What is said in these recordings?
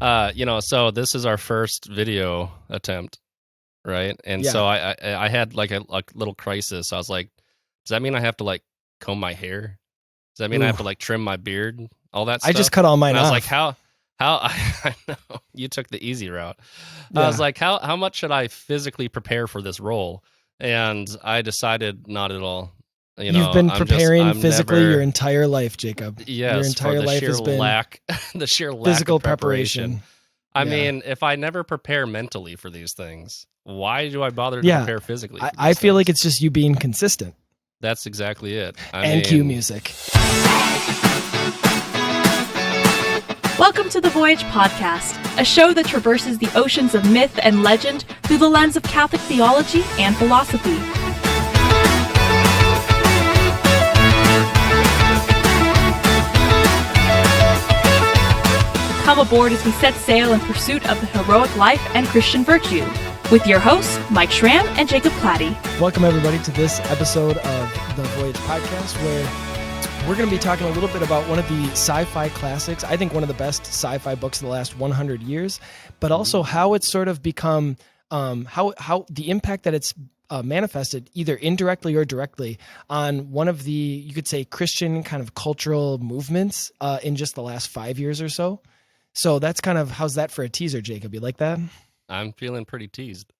So this is our first video attempt, right? And Yeah. so I had like a little crisis. I was like, does that mean I have to like comb my hair? Does that mean I have to Ooh. like trim my beard? All that stuff. I just cut all mine And I was off. like, how I know you took the easy route. I Yeah. was like, how much should I physically prepare for this role? And I decided not at all. You've been preparing I'm physically never, your entire life, Jacob. Your yes, for entire the life sheer has been lack, the sheer lack physical of preparation. I Yeah. mean, if I never prepare mentally for these things, why do I bother to Yeah. prepare physically? I feel like it's just you being consistent. That's exactly it. And cue music. Welcome to the Voyage podcast, a show that traverses the oceans of myth and legend through the lens of Catholic theology and philosophy. Come aboard as we set sail in pursuit of the heroic life and Christian virtue. With your hosts, Mike Schramm and Jacob Clatty. Welcome, everybody, to this episode of the Voyage podcast, where we're going to be talking a little bit about one of the sci-fi classics. I think one of the best sci-fi books of the last 100 years, but also how it's sort of become, how the impact that it's manifested either indirectly or directly on one of the, you could say, Christian kind of cultural movements in just the last 5 years or so. So that's kind of, how's that for a teaser, Jacob? You like that? I'm feeling pretty teased.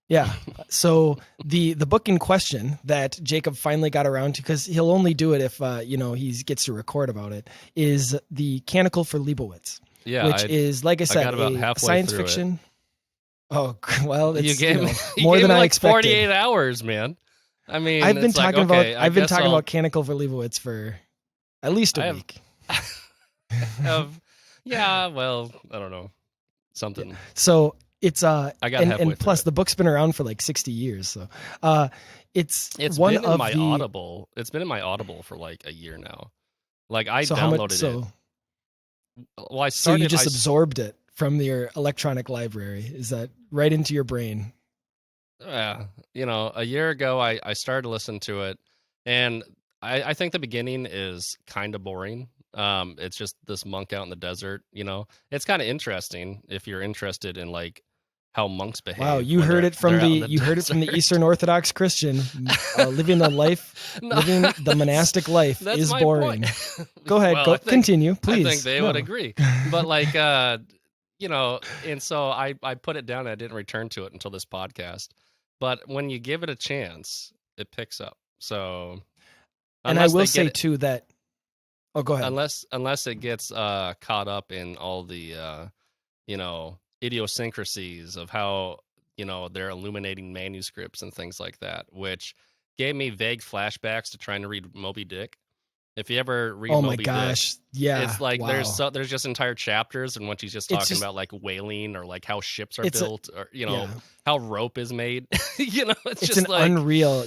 Yeah. So the book in question that Jacob finally got around to, because he'll only do it if he gets to record about it, is the Canticle for Leibowitz. Yeah, which is, like I said, a science fiction. Oh well, it's you gave me more than I expected. 48 hours, man. I mean, I've been talking about about Canticle for Leibowitz for at least a week. Yeah, well, I don't know, something. Yeah. So it's I got and plus the book's been around for like 60 years, so it's one been of in my the Audible. It's been in my Audible for like a year now. Like I so downloaded it. Well, I started. So you just absorbed it from your electronic library. Is that right into your brain? Yeah, a year ago I started listening to it, and I think the beginning is kind of boring. It's just this monk out in the desert. It's kind of interesting if you're interested in like how monks behave. Wow, you heard it from the Eastern Orthodox Christian. Living the monastic life is boring. Go ahead, continue, please. I think they would agree, but like and so I put it down and I didn't return to it until this podcast. But when you give it a chance, it picks up. So, and I will say too that. Oh, go ahead. Unless it gets caught up in all the idiosyncrasies of how they're illuminating manuscripts and things like that, which gave me vague flashbacks to trying to read Moby Dick. If you ever read Moby Dick, yeah, it's like wow. there's just entire chapters in which he's just talking about like whaling or like how ships are built or how rope is made. It's just an like unreal,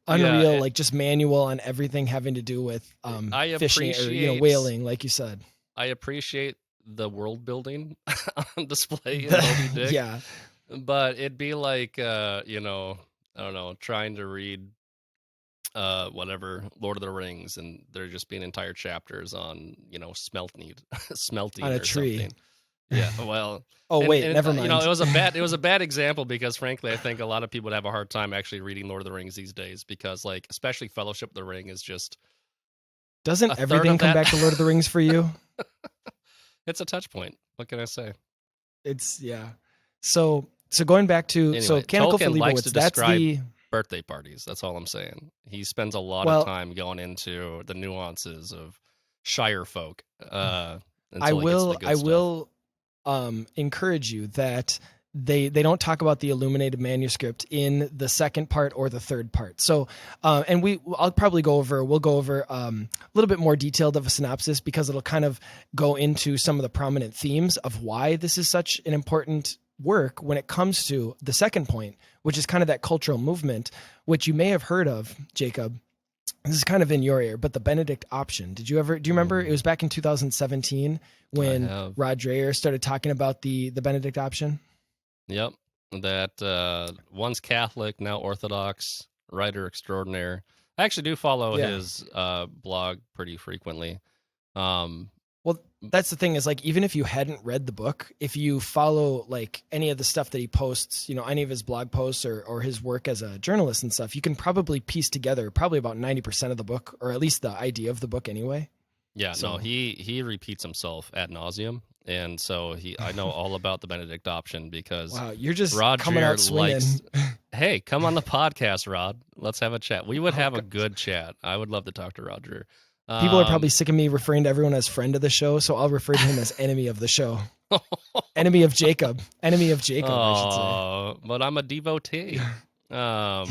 like just manual on everything having to do with fishing or whaling, like you said. I appreciate the world building on display in Moby Dick. Yeah, but it'd be like I don't know, trying to read whatever Lord of the Rings, and there just being entire chapters on smelting on a or tree. Something. Yeah, well. Never mind. It was a bad example because frankly, I think a lot of people would have a hard time actually reading Lord of the Rings these days because, like, especially Fellowship of the Ring is just. Doesn't everything come back to Lord of the Rings for you? It's a touch point. What can I say? It's So going back to Canticle for Leibowitz, that's the birthday parties. That's all I'm saying. He spends a lot of time going into the nuances of Shire folk. I will encourage you that they don't talk about the illuminated manuscript in the second part or the third part. So, and we'll go over a little bit more detailed of a synopsis because it'll kind of go into some of the prominent themes of why this is such an important work when it comes to the second point, which is kind of that cultural movement, which you may have heard of, Jacob. This is kind of in your ear, but the Benedict Option. Do you remember? It was back in 2017 when Rod Dreher started talking about the Benedict Option. Yep. That once Catholic, now Orthodox writer extraordinaire. I actually do follow his blog pretty frequently. Well, that's the thing is like, even if you hadn't read the book, if you follow like any of the stuff that he posts, any of his blog posts or his work as a journalist and stuff, you can probably piece together probably about 90% of the book, or at least the idea of the book anyway. Yeah, so, no, he repeats himself ad nauseum. And so I know all about the Benedict Option because wow, you're just Roger coming out swinging. Hey, come on the podcast, Rod. Let's have a chat. We would have a good chat. I would love to talk to Roger. People are probably sick of me referring to everyone as friend of the show, so I'll refer to him as enemy of the show. Enemy of Jacob. Enemy of Jacob, I should say. But I'm a devotee. No,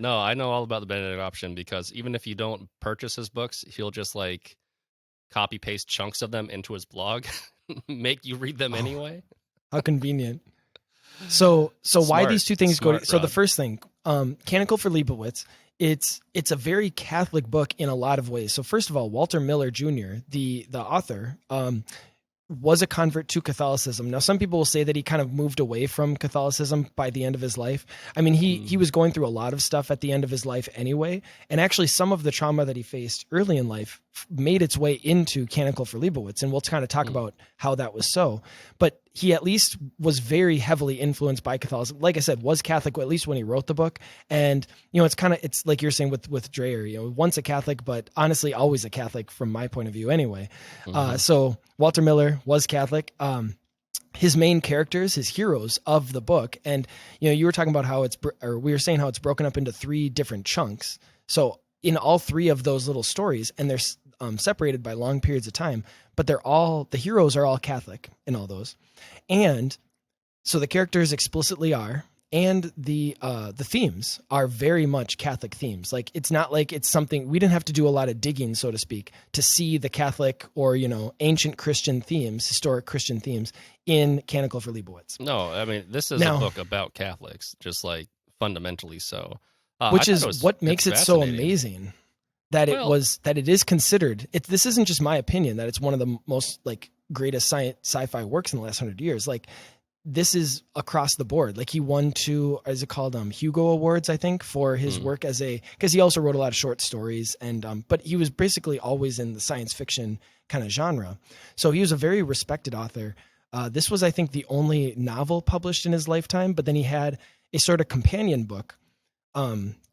I know all about the Benedict Option because even if you don't purchase his books, he'll just like copy paste chunks of them into his blog, make you read them anyway. How convenient. So why these two things go? So the first thing, Canticle for Leibowitz. It's a very Catholic book in a lot of ways. So first of all, Walter Miller Jr., the author, was a convert to Catholicism. Now, some people will say that he kind of moved away from Catholicism by the end of his life. I mean, he was going through a lot of stuff at the end of his life anyway. And actually, some of the trauma that he faced early in life made its way into Canticle for Leibowitz. And we'll kind of talk about how that was so. But he at least was very heavily influenced by Catholicism. Like I said, was Catholic, at least when he wrote the book. And, it's like you're saying with Dreher, once a Catholic, but honestly, always a Catholic from my point of view anyway. So Walter Miller was Catholic. His main characters, his heroes of the book. And, you were talking about how we were saying how it's broken up into 3 different chunks. So in all 3 of those little stories, and they're separated by long periods of time, but the heroes are all Catholic in all those. And so the characters explicitly are, and the themes are very much Catholic themes. Like, it's not like it's something, we didn't have to do a lot of digging, so to speak, to see the Catholic or, ancient Christian themes, historic Christian themes in Canticle for Leibowitz. No, I mean, this is a book about Catholics, just like fundamentally so. Which is what makes it so amazing. That it is considered. This isn't just my opinion that it's one of the most like greatest sci-fi works in the last 100 years. Like, this is across the board. Like, he won 2, is it called Hugo Awards, I think, for his work because he also wrote a lot of short stories and but he was basically always in the science fiction kind of genre. So he was a very respected author. This was, I think, the only novel published in his lifetime. But then he had a sort of companion book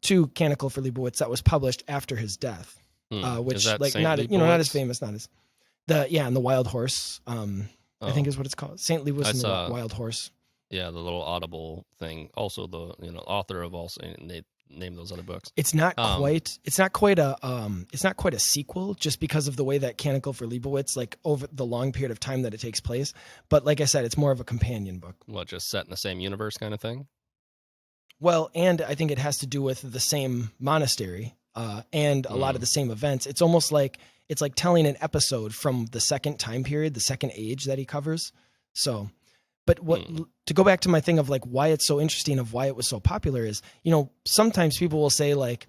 to Canticle for Leibowitz that was published after his death, which like not as famous, and the Wild Horse, I think is what it's called, St. Louis and the Wild Horse. Yeah, the little Audible thing. Also, the author of also they name those other books. It's not quite a sequel, just because of the way that Canticle for Leibowitz, like over the long period of time that it takes place. But like I said, it's more of a companion book. What, just set in the same universe kind of thing? Well, and I think it has to do with the same monastery and a lot of the same events. It's almost like it's like telling an episode from the second time period, the second age that he covers. So, but to go back to my thing of like why it's so interesting, of why it was so popular is, sometimes people will say like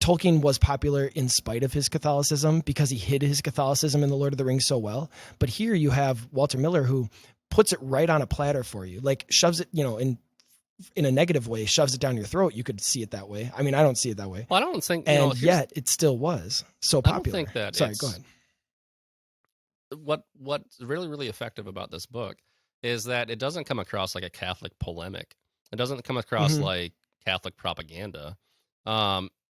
Tolkien was popular in spite of his Catholicism because he hid his Catholicism in The Lord of the Rings so well. But here you have Walter Miller who puts it right on a platter for you, like shoves it, in a negative way, shoves it down your throat. You could see it that way. I mean, I don't see it that way. Well, I don't think, yet it still was so popular. I don't think that. Sorry, go ahead. What's really, really effective about this book is that it doesn't come across like a Catholic polemic. It doesn't come across like Catholic propaganda.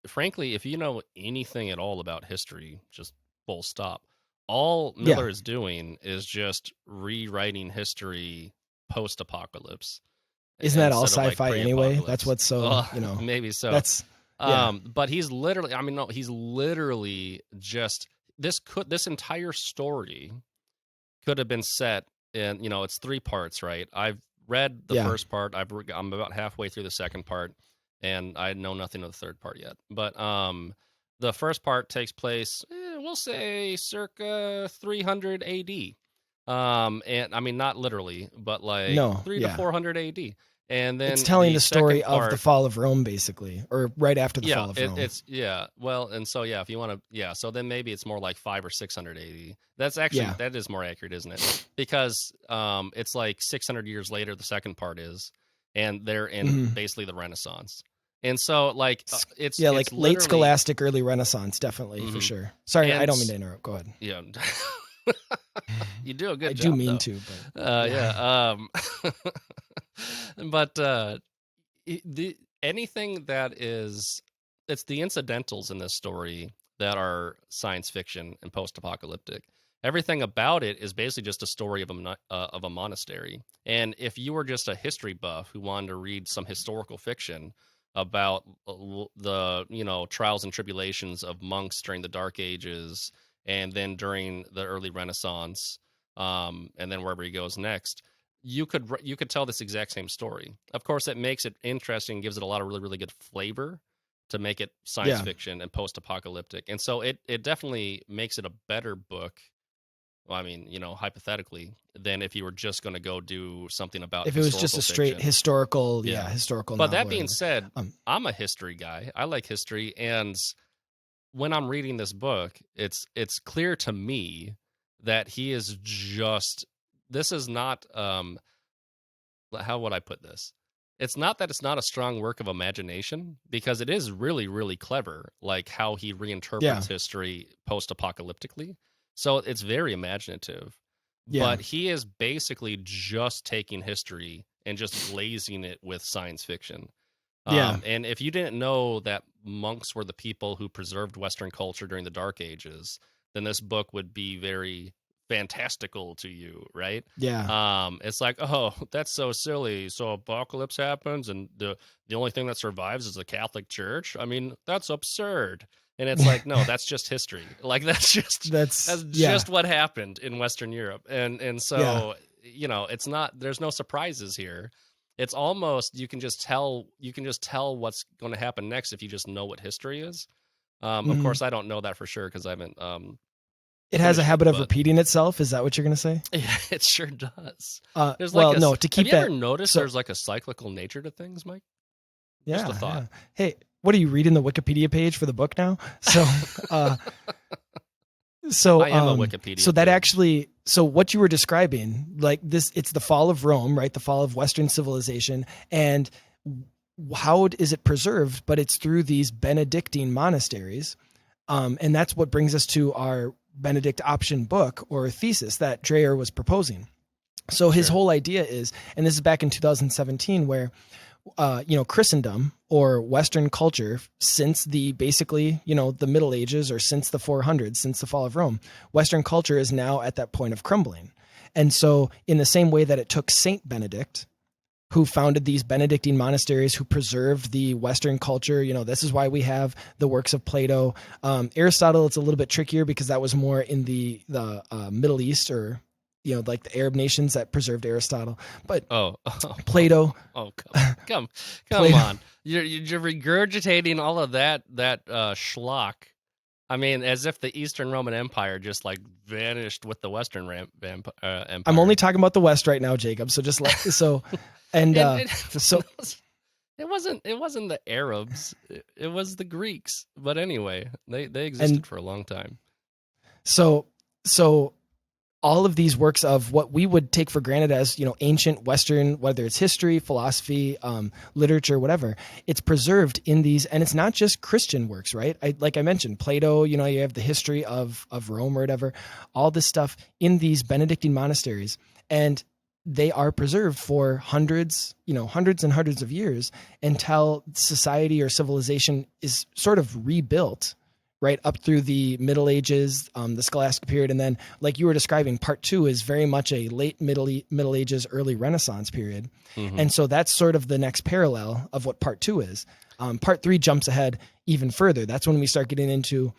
Frankly, if you know anything at all about history, just full stop. All Miller is doing is just rewriting history post-apocalypse. Isn't that all sci-fi anyway? That's what's so, maybe so. That's, but he's literally just, this entire story could have been set in, it's 3 parts, right? I've read the first part. I'm about halfway through the second part, and I know nothing of the third part yet. But the first part takes place, we'll say circa 300 AD. And I mean, not literally, but like 300 to 400 AD. And then it's telling the story of the fall of Rome, basically, or right after the fall of Rome. Well, and so if you want to, so then maybe it's more like 500 or 600 AD. That's actually that is more accurate, isn't it? Because it's like 600 years later, the second part is, and they're in basically the Renaissance. And so, like, it's like late Scholastic, early Renaissance, definitely for sure. Sorry, I don't mean to interrupt. Go ahead. Yeah, you do a good job. I do mean though. to, but but anything that is, it's the incidentals in this story that are science fiction and post-apocalyptic. Everything about it is basically just a story of a monastery. And if you were just a history buff who wanted to read some historical fiction about the trials and tribulations of monks during the Dark Ages and then during the early Renaissance, and then wherever he goes next, you could tell this exact same story. Of course, it makes it interesting, gives it a lot of really, really good flavor to make it science fiction and post-apocalyptic. And so it definitely makes it a better book. Well, I mean, hypothetically, than if you were just going to go do something about if it was just a straight historical, historical. But that being said, I'm a history guy. I like history, and when I'm reading this book, it's clear to me that he is just. This is not. How would I put this? It's not that it's not a strong work of imagination, because it is really, really clever, like how he reinterprets history post-apocalyptically. So it's very imaginative, but he is basically just taking history and just glazing it with science fiction. And if you didn't know that monks were the people who preserved Western culture during the Dark Ages, then this book would be very fantastical to you, right? It's like, oh, that's so silly. So apocalypse happens, and the only thing that survives is the Catholic Church. I mean, that's absurd. And it's like, no, that's just history. Like that's just what happened in Western Europe. And so, it's not, there's no surprises here. It's almost, you can just tell what's going to happen next if you just know what history is. Of course, I don't know that for sure, because I haven't, it has a habit of repeating itself. Is that what you're going to say? Yeah, it sure does. There's like have you ever noticed there's like a cyclical nature to things, Mike? Just a thought. Yeah. Hey, what are you reading the Wikipedia page for the book now? So, I am a Wikipedia. So that actually, so what you were describing, like this, it's the fall of Rome, right? The fall of Western civilization, and how is it preserved? But it's through these Benedictine monasteries, and that's what brings us to our Benedict Option book or thesis that Dreher was proposing. So his whole idea is, and this is back in 2017, where Christendom or Western culture since the Middle Ages, or since the 400s, since the fall of Rome, Western culture is now at that point of crumbling. And so in the same way that it took Saint Benedict, who founded these Benedictine monasteries, who preserved the Western culture, this is why we have the works of Plato. Aristotle, it's a little bit trickier because that was more in the Middle East, or like the Arab nations that preserved Aristotle. But Plato. Come on! You're regurgitating all of that schlock. I mean, as if the Eastern Roman Empire just like vanished with the Western Empire. I'm only talking about the West right now, Jacob. So just it wasn't the Arabs. It was the Greeks. But anyway, they existed for a long time. So all of these works of what we would take for granted as, ancient Western, whether it's history, philosophy, literature, whatever, it's preserved in these, and it's not just Christian works, right? Like I mentioned, Plato, you have the history of Rome or whatever, all this stuff in these Benedictine monasteries, and they are preserved for hundreds and hundreds of years until society or civilization is sort of rebuilt, right up through the Middle Ages, the Scholastic period. And then, like you were describing, part 2 is very much a late Middle Ages, early Renaissance period. Mm-hmm. And so that's sort of the next parallel of what part 2 is. Part 3 jumps ahead even further. That's when we start getting into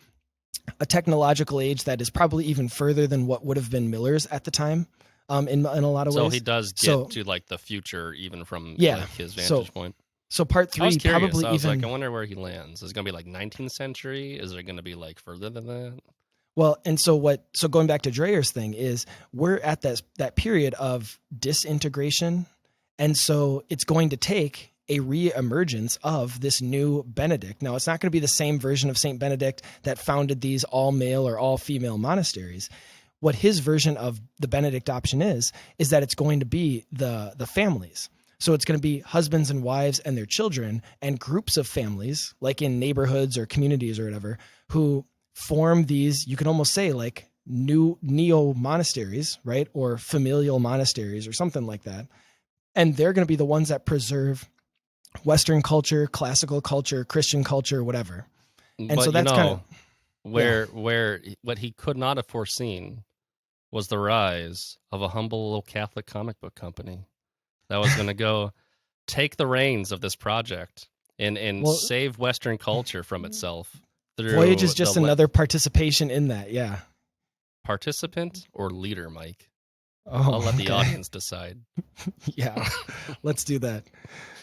a technological age that is probably even further than what would have been Miller's at the time. In a lot of ways. So he does get to like the future, even from like, his vantage point. So part 3 probably I was like, I wonder where he lands. Is it going to be like 19th century? Is it going to be like further than that? Well, and so going back to Dreher's thing is, we're at that period of disintegration. And so it's going to take a re-emergence of this new Benedict. Now, it's not going to be the same version of Saint Benedict that founded these all male or all female monasteries. What his version of the Benedict Option is that it's going to be the families. So it's going to be husbands and wives and their children and groups of families, like in neighborhoods or communities or whatever, who form these, you can almost say like new neo monasteries, right? Or familial monasteries or something like that. And they're going to be the ones that preserve Western culture, classical culture, Christian culture, whatever. And but so that's kind of where what he could not have foreseen was the rise of a humble little Catholic comic book company that was going to go take the reins of this project and save Western culture from itself. Voyage is just another participation in that, yeah. Participant or leader, Mike? Oh, I'll let the audience decide. Yeah, let's do that.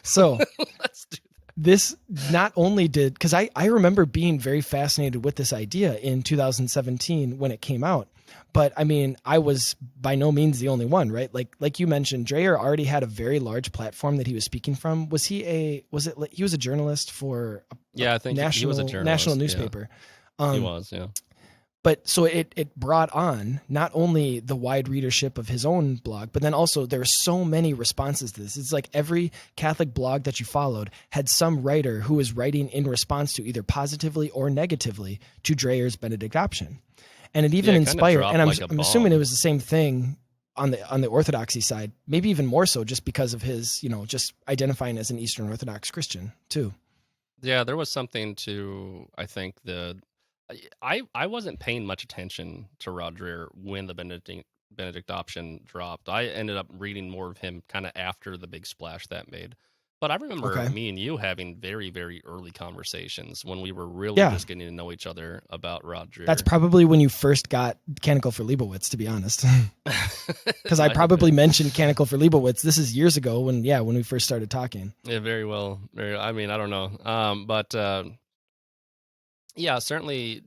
So let's do that. This not only did, because I remember being very fascinated with this idea in 2017 when it came out. But I mean, I was by no means the only one, right? Like you mentioned, Dreher already had a very large platform that he was speaking from. He was a journalist for I think he was a journalist, national newspaper. Yeah. He was, yeah. But so it brought on not only the wide readership of his own blog, but then also there are so many responses to this. It's like every Catholic blog that you followed had some writer who was writing in response to either positively or negatively to Dreher's Benedict Option. And it even inspired, and I'm assuming it was the same thing on the Orthodoxy side, maybe even more so just because of his, just identifying as an Eastern Orthodox Christian too. Yeah, there was something to, I think, I wasn't paying much attention to Rod Dreher when the Benedict Option dropped. I ended up reading more of him kind of after the big splash that made. But I remember me and you having very, very early conversations when we were really just getting to know each other about Rod Dreher. That's probably when you first got Canticle for Leibowitz, to be honest. Because I probably mentioned Canticle for Leibowitz. This is years ago when we first started talking. Yeah, very well. I mean, I don't know. But certainly,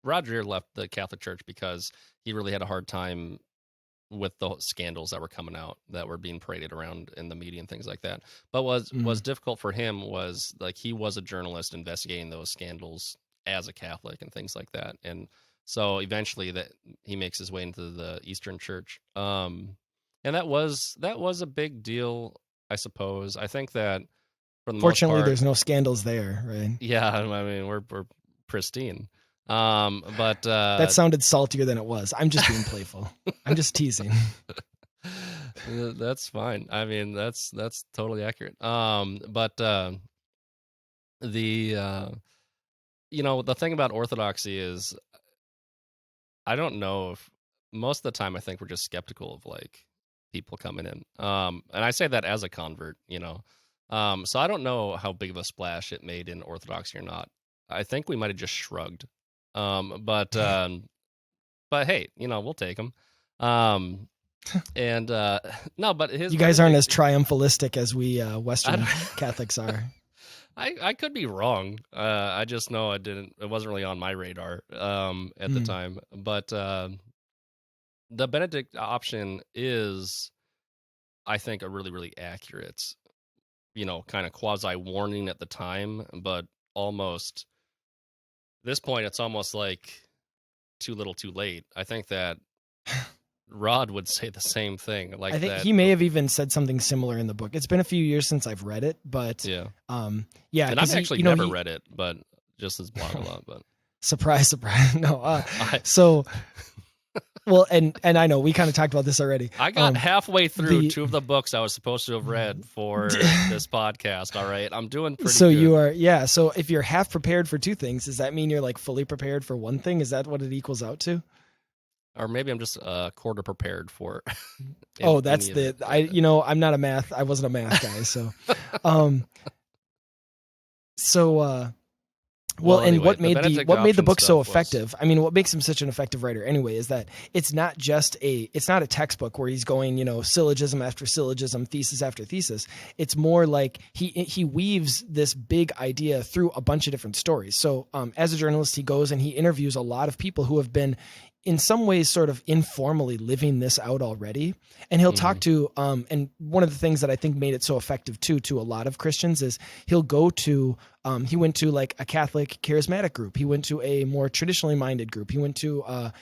Rod Dreher left the Catholic Church because he really had a hard time with the scandals that were coming out, that were being paraded around in the media and things like that. But was difficult for him was like he was a journalist investigating those scandals as a Catholic and things like that. And so eventually that he makes his way into the Eastern Church. And that was a big deal, I suppose. I think that for the fortunately most part, there's no scandals there, right? Yeah, I mean we're pristine. But that sounded saltier than it was. I'm just being playful. I'm just teasing. That's fine. I mean, that's totally accurate. But the the thing about Orthodoxy is, I don't know if most of the time I think we're just skeptical of like people coming in. And I say that as a convert, so I don't know how big of a splash it made in Orthodoxy or not. I think we might have just shrugged. But hey, we'll take them. And no, but you guys aren't as triumphalistic as we Western Catholics are. I could be wrong. I just know it wasn't really on my radar at the time. But the Benedict Option is, I think, a really, really accurate, kind of quasi warning at the time, but almost. This point, it's almost like too little, too late. I think that Rod would say the same thing. Like, I think he may have even said something similar in the book. It's been a few years since I've read it, but yeah. And I've actually never read it, but just his blog a lot. But surprise! No, so. Well, and I know we kind of talked about this already. I got halfway through two of the books I was supposed to have read for this podcast. All right, I'm doing pretty so good. You are, yeah. So if you're half prepared for two things, does that mean you're like fully prepared for one thing? Is that what it equals out to? Or maybe I'm just a quarter prepared for. That's I'm not a math. I wasn't a math guy, so. Well, and anyway, what made the book so effective? I mean, what makes him such an effective writer anyway is that it's not a textbook where he's going, syllogism after syllogism, thesis after thesis. It's more like he weaves this big idea through a bunch of different stories. So, as a journalist, he goes and he interviews a lot of people who have been in some ways sort of informally living this out already. And he'll talk to, and one of the things that I think made it so effective too, to a lot of Christians is he'll go to, he went to like a Catholic charismatic group. He went to a more traditionally minded group. He went to,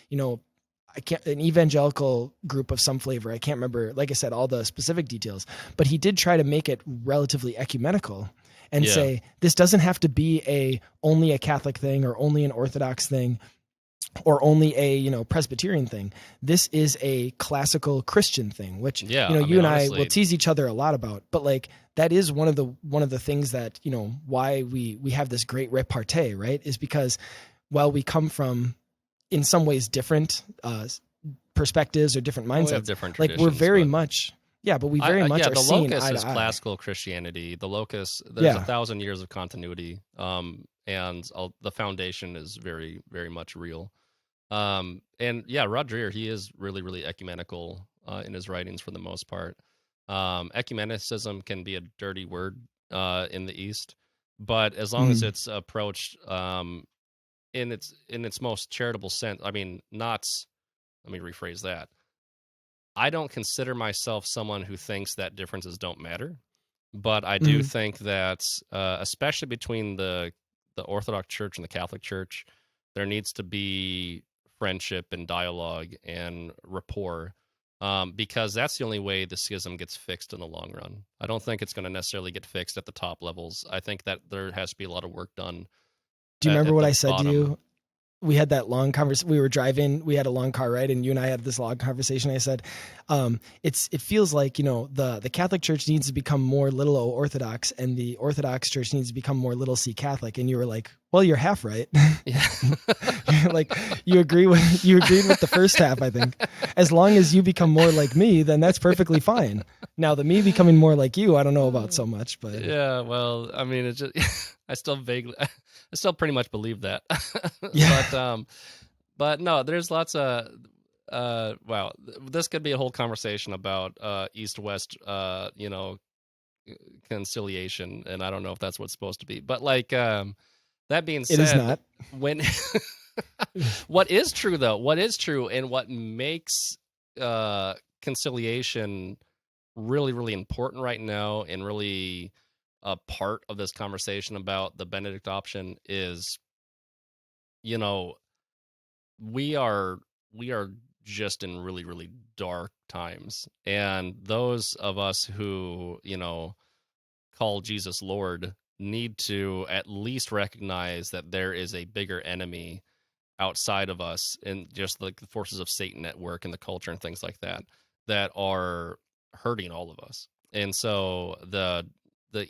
an evangelical group of some flavor. I can't remember, like I said, all the specific details, but he did try to make it relatively ecumenical and say, this doesn't have to be only a Catholic thing or only an Orthodox thing or only a, Presbyterian thing. This is a classical Christian thing, which, you and I will tease each other a lot about, but like, that is one of the things that, why we have this great repartee, right? Is because while we come from, in some ways, different perspectives or different mindsets, we have different like we're very much, but we very much are seeing eye to eye. The locus is classical Christianity. The locus, there's 1,000 years of continuity, and the foundation is very, very much real. Rod Dreher, he is really, really ecumenical in his writings for the most part. Ecumenicism can be a dirty word in the East, but as long as it's approached in its most charitable sense, let me rephrase that. I don't consider myself someone who thinks that differences don't matter, but I do think that, especially between the Orthodox Church and the Catholic Church, there needs to be friendship and dialogue and rapport, because that's the only way the schism gets fixed in the long run. I don't think it's going to necessarily get fixed at the top levels. I think that there has to be a lot of work done. Do you remember what I said to you? We had that long conversation. We were driving. We had a long car ride, and you and I had this long conversation. I said, "It feels like the Catholic Church needs to become more little O Orthodox, and the Orthodox Church needs to become more little C Catholic." And you were like, "Well, you're half right." Yeah. Like you agreed with the first half. I think as long as you become more like me, then that's perfectly fine. Now the me becoming more like you, I don't know about so much, but yeah. Well, it's just I still pretty much believe that. But no, there's lots of this could be a whole conversation about East-West conciliation, and I don't know if that's what it's supposed to be. But like that being said, it is not. When what is true and what makes conciliation really, really important right now and really a part of this conversation about the Benedict option is, we are just in really, really dark times. And those of us who, call Jesus Lord need to at least recognize that there is a bigger enemy outside of us, and just like the forces of Satan at work in the culture and things like that are hurting all of us. And so the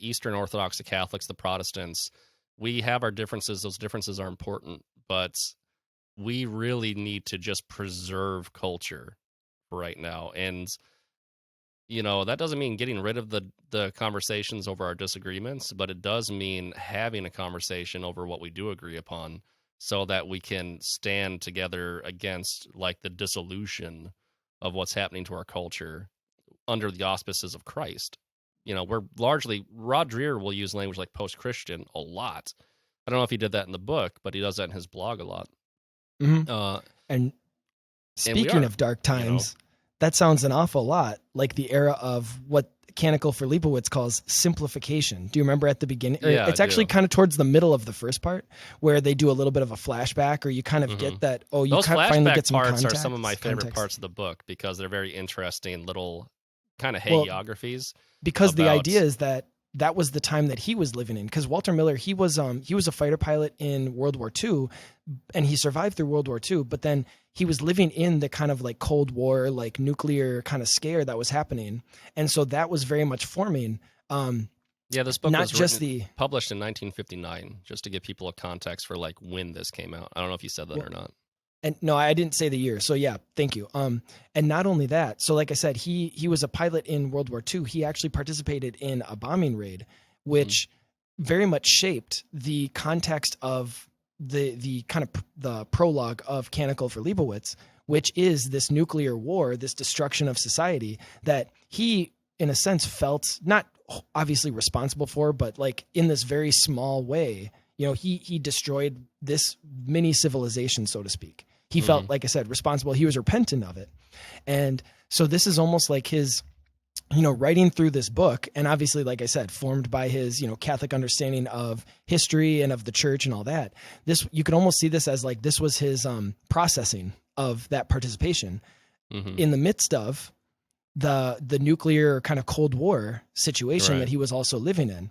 Eastern Orthodox, the Catholics, the Protestants, we have our differences. Those differences are important, but we really need to just preserve culture right now. And, that doesn't mean getting rid of the conversations over our disagreements, but it does mean having a conversation over what we do agree upon so that we can stand together against like the dissolution of what's happening to our culture under the auspices of Christ. We're largely, Rod Dreher will use language like post-Christian a lot. I don't know if he did that in the book, but he does that in his blog a lot. Mm-hmm. And speaking of dark times, that sounds an awful lot like the era of what Canticle for Leibowitz calls simplification. Do you remember at the beginning? Yeah, it's actually kind of towards the middle of the first part where they do a little bit of a flashback, or you kind of get that, you those kind of finally get some parts context, are some of my favorite parts of the book because they're very interesting little kind of hagiographies. Because the idea is that was the time that he was living in. Because Walter Miller, he was a fighter pilot in World War II, and he survived through World War II. But then he was living in the kind of like Cold War, like nuclear kind of scare that was happening, and so that was very much forming. This book was published in 1959, just to give people a context for like when this came out. I don't know if you said that or not. And no, I didn't say the year. So yeah, thank you. And not only that, so like I said, he was a pilot in World War II. He actually participated in a bombing raid, which very much shaped the context of the kind of the prologue of Canticle for Leibowitz, which is this nuclear war, this destruction of society that he, in a sense, felt not obviously responsible for, but like in this very small way, he destroyed this mini civilization, so to speak. He felt, like I said, responsible. He was repentant of it. And so this is almost like his, writing through this book, and obviously, like I said, formed by his, Catholic understanding of history and of the church and all that. This, you could almost see this as like, this was his processing of that participation Mm-hmm. in the midst of the nuclear kind of Cold War situation that he was also living in.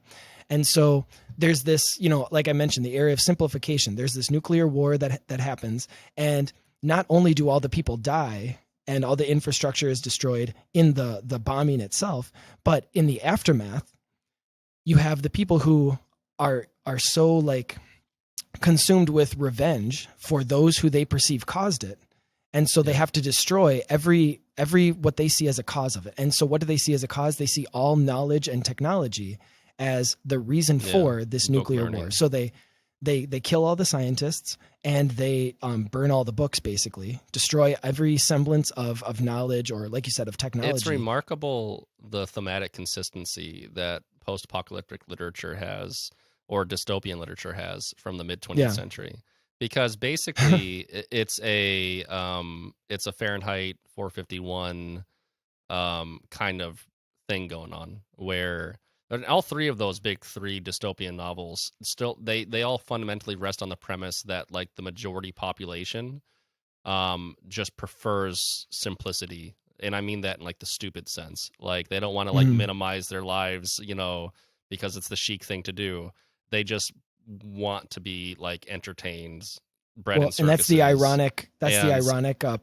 And so there's this, like I mentioned, the area of simplification. There's this nuclear war that happens, and not only do all the people die and all the infrastructure is destroyed in the bombing itself, but in the aftermath, you have the people who are so like consumed with revenge for those who they perceive caused it. And so they have to destroy every what they see as a cause of it. And so what do they see as a cause? They see all knowledge and technology as the reason for this nuclear war. So they kill all the scientists, and they burn all the books, basically destroy every semblance of knowledge, or like you said, of technology. It's remarkable the thematic consistency that post-apocalyptic literature has, or dystopian literature has, from the mid-20th century. Because basically it's a Fahrenheit 451 kind of thing going on, where all three of those big three dystopian novels still they all fundamentally rest on the premise that like the majority population just prefers simplicity. And I mean that in like the stupid sense. Like they don't want to like minimize their lives, because it's the chic thing to do. They just want to be like entertained, bred in circuses. And that's the ironic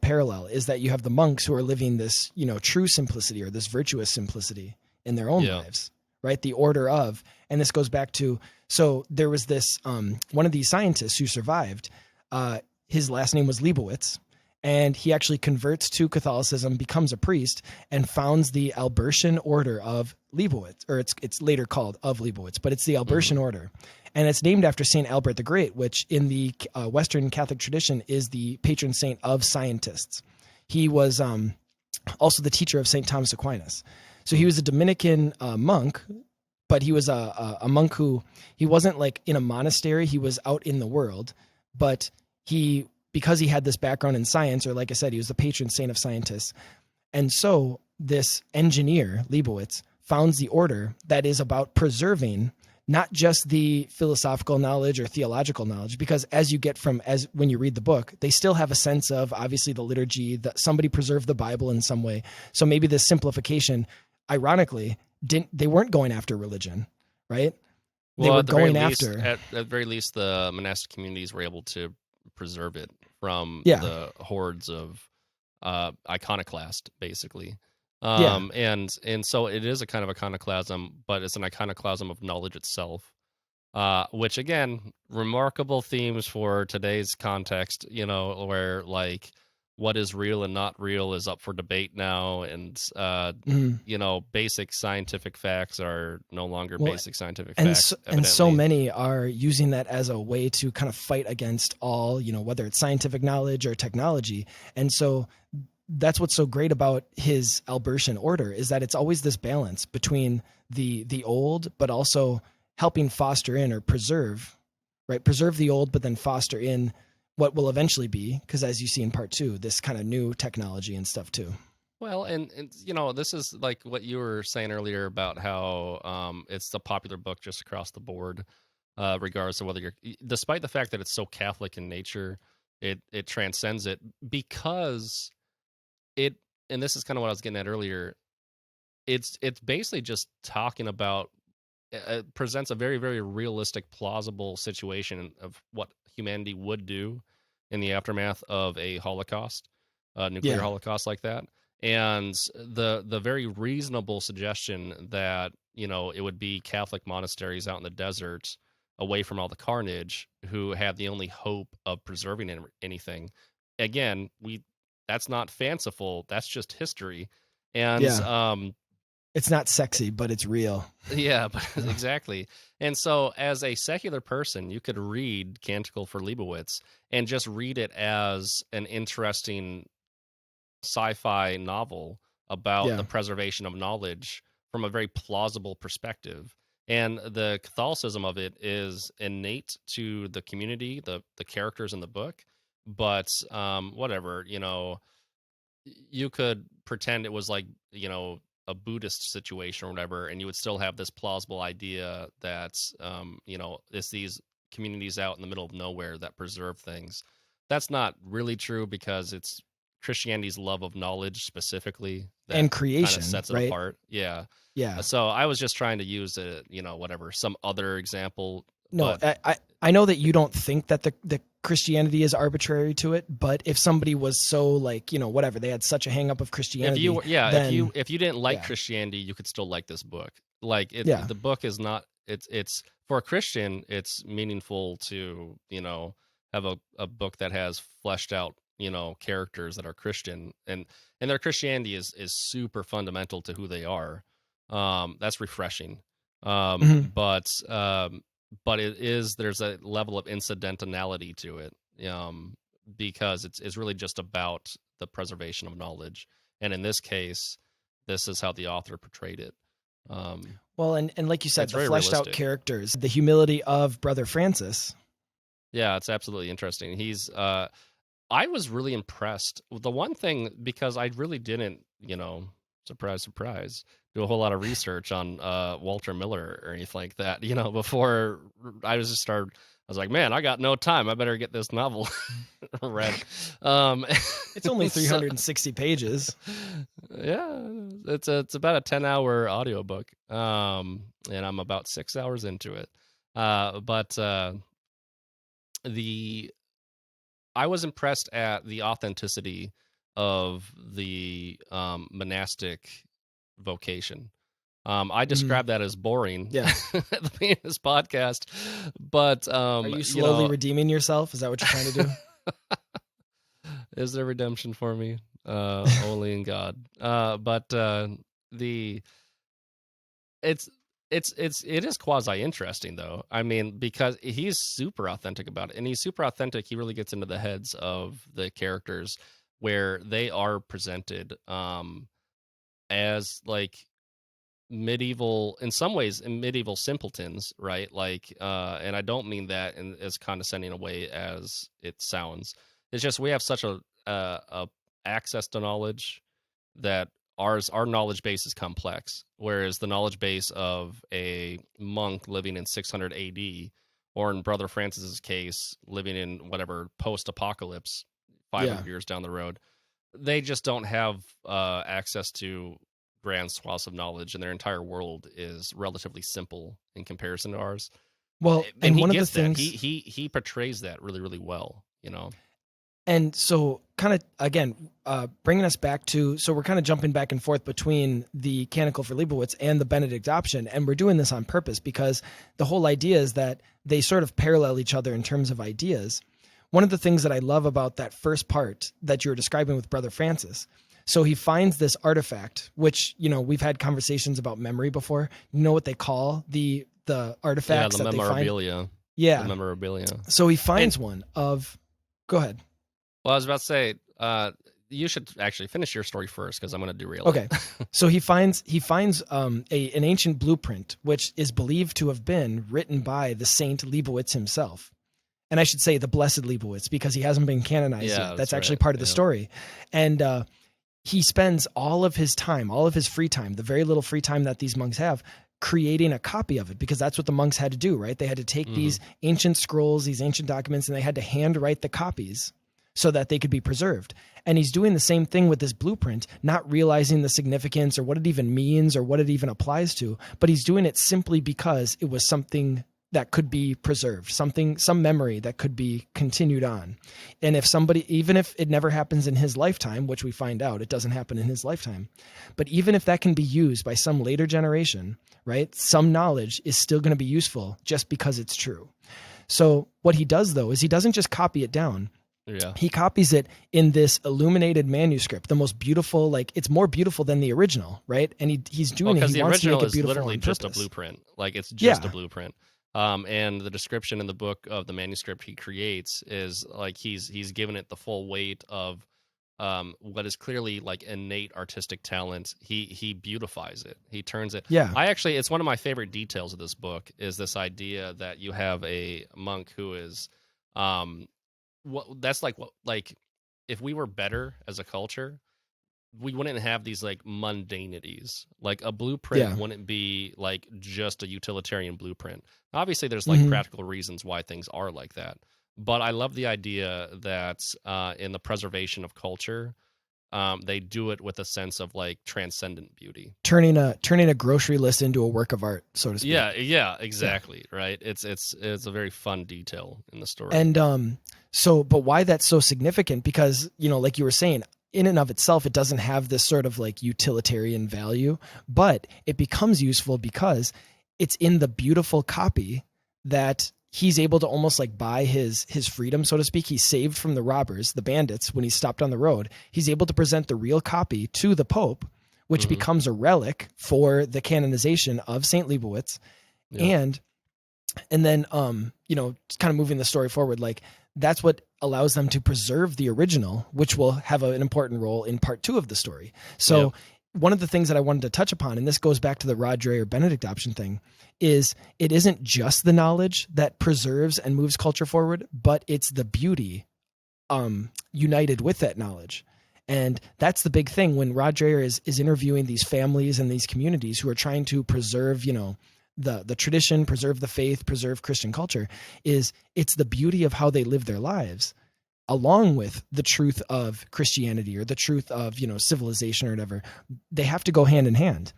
parallel, is that you have the monks who are living this, true simplicity, or this virtuous simplicity in their own lives, right? The order of, and this goes back to, so there was this, one of these scientists who survived, his last name was Leibowitz, and he actually converts to Catholicism, becomes a priest, and founds the Albertian order of Leibowitz, or it's later called of Leibowitz, but it's the Albertian order. And it's named after St. Albert the Great, which in the Western Catholic tradition is the patron saint of scientists. He was also the teacher of St. Thomas Aquinas. So he was a Dominican monk, but he was a monk who, he wasn't like in a monastery, he was out in the world, but because he had this background in science, or like I said, he was the patron saint of scientists. And so this engineer, Leibowitz, founds the order that is about preserving not just the philosophical knowledge or theological knowledge, because as when you read the book, they still have a sense of obviously the liturgy, that somebody preserved the Bible in some way. So maybe this simplification, ironically, they weren't going after religion, right? They were going after. At the very least, the monastic communities were able to preserve it from the hordes of iconoclast, basically. And so it is a kind of iconoclasm, but it's an iconoclasm of knowledge itself, which again, remarkable themes for today's context, where like what is real and not real is up for debate now. And, basic scientific facts are no longer basic scientific facts. And so many are using that as a way to kind of fight against all, whether it's scientific knowledge or technology. And so that's what's so great about his Albertian order, is that it's always this balance between the old, but also helping foster in or preserve the old, but then foster in what will eventually be, because as you see in part 2, this kind of new technology and stuff too. Well, and this is like what you were saying earlier about how it's a popular book just across the board, regardless of whether despite the fact that it's so Catholic in nature, it transcends it, because and this is kind of what I was getting at earlier, it's basically just talking about, presents a very, very realistic, plausible situation of what humanity would do in the aftermath of a Holocaust, nuclear Holocaust like that. And the very reasonable suggestion that, it would be Catholic monasteries out in the desert away from all the carnage who had the only hope of preserving anything. Again, that's not fanciful. That's just history. And it's not sexy, but it's real. Yeah, but exactly. And so as a secular person, you could read Canticle for Leibowitz and just read it as an interesting sci-fi novel about the preservation of knowledge from a very plausible perspective. And the Catholicism of it is innate to the community, the characters in the book. But whatever, you could pretend it was like, a Buddhist situation or whatever, and you would still have this plausible idea that, it's these communities out in the middle of nowhere that preserve things. that's not really true because it's Christianity's love of knowledge specifically that and creation kind of sets it right? apart. Yeah. Yeah. So I was just trying to use whatever, some other example. No, But I know that you don't think that the Christianity is arbitrary to it, but if somebody was so like, whatever, they had such a hang up of Christianity. If you didn't like yeah. Christianity, you could still like this book. Like Yeah. the book is not, it's for a Christian, it's meaningful to, have a book that has fleshed out, characters that are Christian, and their Christianity is super fundamental to who they are. That's refreshing. Mhm. But there's a level of incidentality to it, because it's really just about the preservation of knowledge, and in this case, this is how the author portrayed it. Well, and like you said, it's the very fleshed out realistic. characters, the humility of Brother Francis. Yeah, it's absolutely interesting. He's I was really impressed. The one thing, because I really didn't, surprise, surprise, do a whole lot of research on Walter Miller or anything like that, before I was like, man, I got no time. I better get this novel read. It's only 360 pages. Yeah, it's about a 10-hour audiobook. And I'm about 6 hours into it. But I was impressed at the authenticity of the monastic vocation. I describe that as boring Yeah. at the beginning of this podcast, but are you slowly redeeming yourself? Is that what you're trying to do? Is there redemption for me? Only in God. But it is quasi interesting though. I mean, because he's super authentic about it, and he's super authentic. He really gets into the heads of the characters where they are presented as like medieval, in some ways, medieval simpletons, right? Like, and I don't mean that in as condescending a way as it sounds. It's just we have such a access to knowledge that our knowledge base is complex, whereas the knowledge base of a monk living in 600 AD, or in Brother Francis's case, living in whatever post-apocalypse 500 years down the road, they just don't have access to grand swaths of knowledge, and their entire world is relatively simple in comparison to ours. Well, and one of the things he portrays that really, really well, And so kind of, again, bringing us back to, so we're kind of jumping back and forth between the Canticle for Leibowitz and the Benedict Option, and we're doing this on purpose because the whole idea is that they sort of parallel each other in terms of ideas. One of the things that I love about that first part that you were describing with Brother Francis, so he finds this artifact, which, we've had conversations about memory before. You know what they call the artifacts that memorabilia. they find? Yeah. The memorabilia. So he finds one of, go ahead. Well, I was about to say, you should actually finish your story first because I'm going to derail it. Okay. So he finds an ancient blueprint, which is believed to have been written by the Saint Leibowitz himself. And I should say the Blessed Leibowitz because he hasn't been canonized yet. That's actually part of the story. And he spends all of his time, all of his free time, the very little free time that these monks have, creating a copy of it, because that's what the monks had to do, right? They had to take these ancient scrolls, these ancient documents, and they had to handwrite the copies so that they could be preserved. And he's doing the same thing with this blueprint, not realizing the significance or what it even means or what it even applies to, but he's doing it simply because it was something that could be preserved, some memory that could be continued on. And if somebody, even if it never happens in his lifetime, which we find out it doesn't happen in his lifetime, but even if that can be used by some later generation, right? Some knowledge is still going to be useful just because it's true. So what he does though, is he doesn't just copy it down. Yeah. He copies it in this illuminated manuscript, the most beautiful, like it's more beautiful than the original, right? And he's doing it. He wants to make it beautiful. Literally just a blueprint. Like it's just a blueprint. And the description in the book of the manuscript he creates is like he's given it the full weight of what is clearly like innate artistic talent. He beautifies it. He turns it. Yeah. It's one of my favorite details of this book is this idea that you have a monk who is if we were better as a culture, we wouldn't have these like mundanities. Like a blueprint wouldn't be like just a utilitarian blueprint. Obviously there's like practical reasons why things are like that. But I love the idea that in the preservation of culture, they do it with a sense of like transcendent beauty, turning a grocery list into a work of art, so to speak. Yeah, exactly. Yeah. Right. It's a very fun detail in the story. And but why that's so significant? Because, like you were saying, in and of itself, it doesn't have this sort of like utilitarian value, but it becomes useful because it's in the beautiful copy that he's able to almost like buy his freedom, so to speak. He's saved from the robbers, the bandits, when he's stopped on the road. He's able to present the real copy to the Pope, which becomes a relic for the canonization of St. Leibowitz. Yeah. And then, kind of moving the story forward, like that's what allows them to preserve the original, which will have an important role in part 2 of the story. So one of the things that I wanted to touch upon, and this goes back to the Rod Dreher Benedict Option thing, is it isn't just the knowledge that preserves and moves culture forward, but it's the beauty united with that knowledge. And that's the big thing when Rod Dreher is interviewing these families and these communities who are trying to preserve, the tradition, preserve the faith, preserve Christian culture, it's the beauty of how they live their lives, along with the truth of Christianity or the truth of, civilization or whatever. They have to go hand in hand.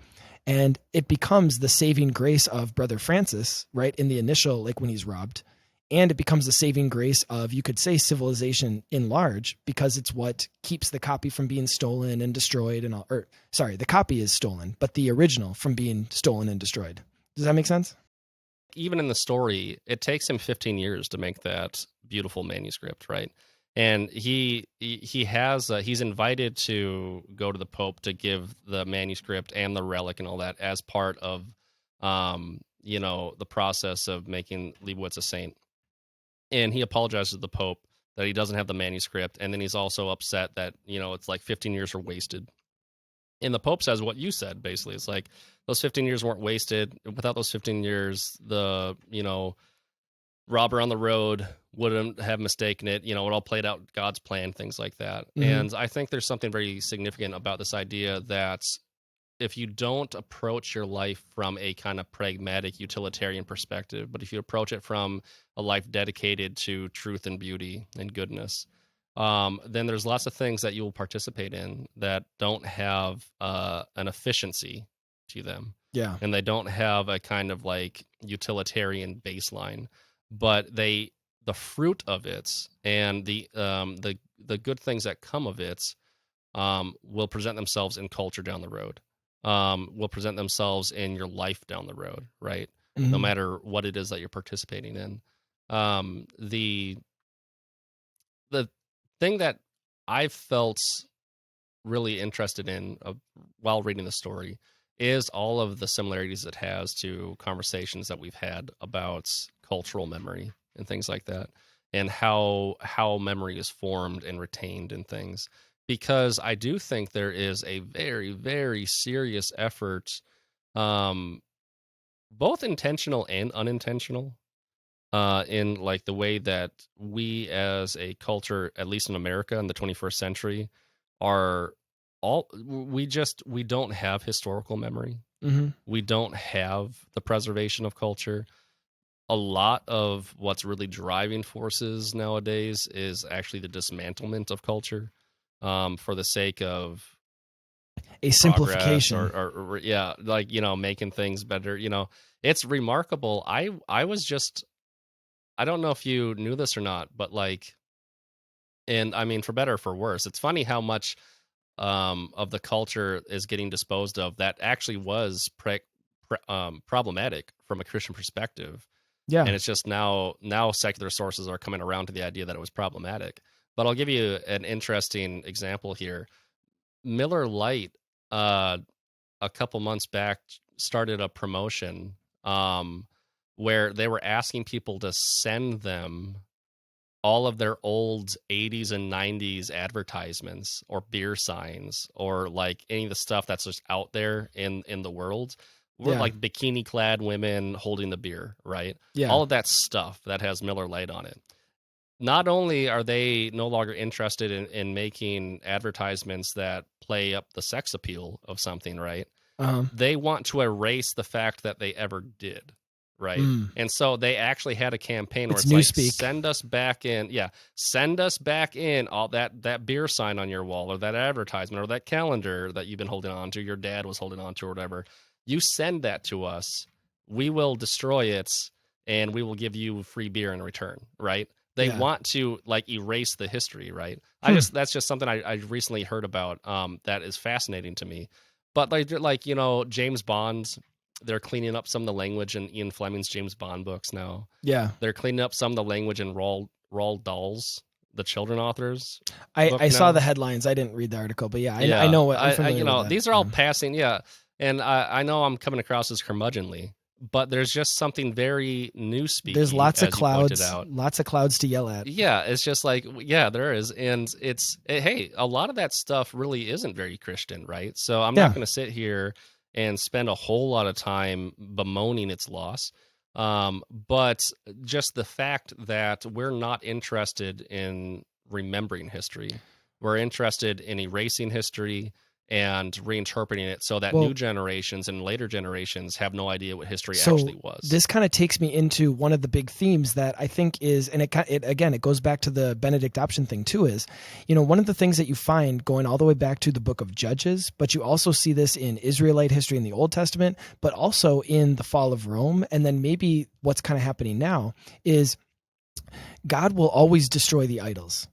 And it becomes the saving grace of Brother Francis, right, in the initial, like when he's robbed. And it becomes the saving grace of, you could say, civilization in large, because it's what keeps the copy from being stolen and destroyed and all. Or, sorry, the copy is stolen, but the original from being stolen and destroyed. Does that make sense? Even in the story, it takes him 15 years to make that beautiful manuscript, right? And he's invited to go to the Pope to give the manuscript and the relic and all that as part of, the process of making Leibowitz a saint. And he apologizes to the Pope that he doesn't have the manuscript, and then he's also upset that it's like 15 years are wasted. And the Pope says what you said, basically. It's like those 15 years weren't wasted. Without those 15 years, the robber on the road wouldn't have mistaken it. It all played out God's plan, things like that. Mm-hmm. And I think there's something very significant about this idea that if you don't approach your life from a kind of pragmatic utilitarian perspective, but if you approach it from a life dedicated to truth and beauty and goodness, then there's lots of things that you will participate in that don't have an efficiency to them. Yeah. And they don't have a kind of like utilitarian baseline, but the fruit of it and the good things that come of it will present themselves in culture down the road. Will present themselves in your life down the road, right? Mm-hmm. No matter what it is that you're participating in. The thing that I felt really interested in while reading the story is all of the similarities it has to conversations that we've had about cultural memory and things like that, and how memory is formed and retained in things. Because I do think there is a very, very serious effort, both intentional and unintentional, in like the way that we as a culture, at least in America in the 21st century, we don't have historical memory. Mm-hmm. We don't have the preservation of culture. A lot of what's really driving forces nowadays is actually the dismantlement of culture. For the sake of a simplification or like, making things better. It's remarkable. I was just, I don't know if you knew this or not, but like, and I mean, for better or for worse, it's funny how much of the culture is getting disposed of that actually was problematic from a Christian perspective. Yeah. And it's just now secular sources are coming around to the idea that it was problematic. But I'll give you an interesting example here. Miller Lite, a couple months back, started a promotion where they were asking people to send them all of their old 80s and 90s advertisements or beer signs or like any of the stuff that's just out there in the world. We're like bikini-clad women holding the beer, right? Yeah. All of that stuff that has Miller Lite on it. Not only are they no longer interested in making advertisements that play up the sex appeal of something, right? Uh-huh. They want to erase the fact that they ever did, right? And so they actually had a campaign where it's it's like, Newspeak. send us back in all that beer sign on your wall, or that advertisement, or that calendar that you've been holding on to, your dad was holding on to, or whatever. You send that to us, we will destroy it, and we will give you free beer in return, right? They want to like erase the history, right? That's just something I recently heard about that is fascinating to me. But like James Bond, they're cleaning up some of the language in Ian Fleming's James Bond books now. Yeah. They're cleaning up some of the language in Roald Dahl's, the children authors. I saw the headlines. I didn't read the article, but I know what I'm familiar with that. These are all passing, and I know I'm coming across as curmudgeonly, but there's just something very Newspeak. There's lots of clouds, to yell at. Yeah, it's just like, there is. And hey, a lot of that stuff really isn't very Christian, right? So I'm not going to sit here and spend a whole lot of time bemoaning its loss. But just the fact that we're not interested in remembering history, we're interested in erasing history and reinterpreting it so that new generations and later generations have no idea what history actually was. This kind of takes me into one of the big themes that I think is, and it goes back to the Benedict Option thing too, is, one of the things that you find going all the way back to the book of Judges, but you also see this in Israelite history in the Old Testament, but also in the fall of Rome. And then maybe what's kind of happening now is God will always destroy the idols.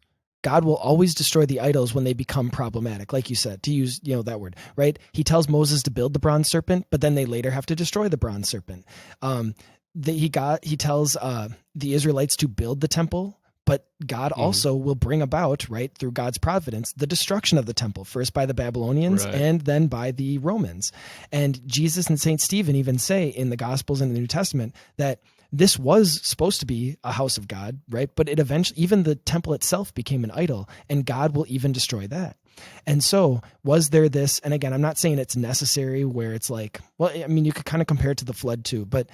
God will always destroy the idols when they become problematic, like you said, to use that word, right? He tells Moses to build the bronze serpent, but then they later have to destroy the bronze serpent. He tells the Israelites to build the temple, but God also will bring about, right, through God's providence, the destruction of the temple, first by the Babylonians and then by the Romans. And Jesus and St. Stephen even say in the Gospels and the New Testament that this was supposed to be a house of God, right? But it eventually, even the temple itself became an idol, and God will even destroy that. And so was there this, and again, I'm not saying it's necessary where it's like, well, I mean, you could kind of compare it to the flood too, but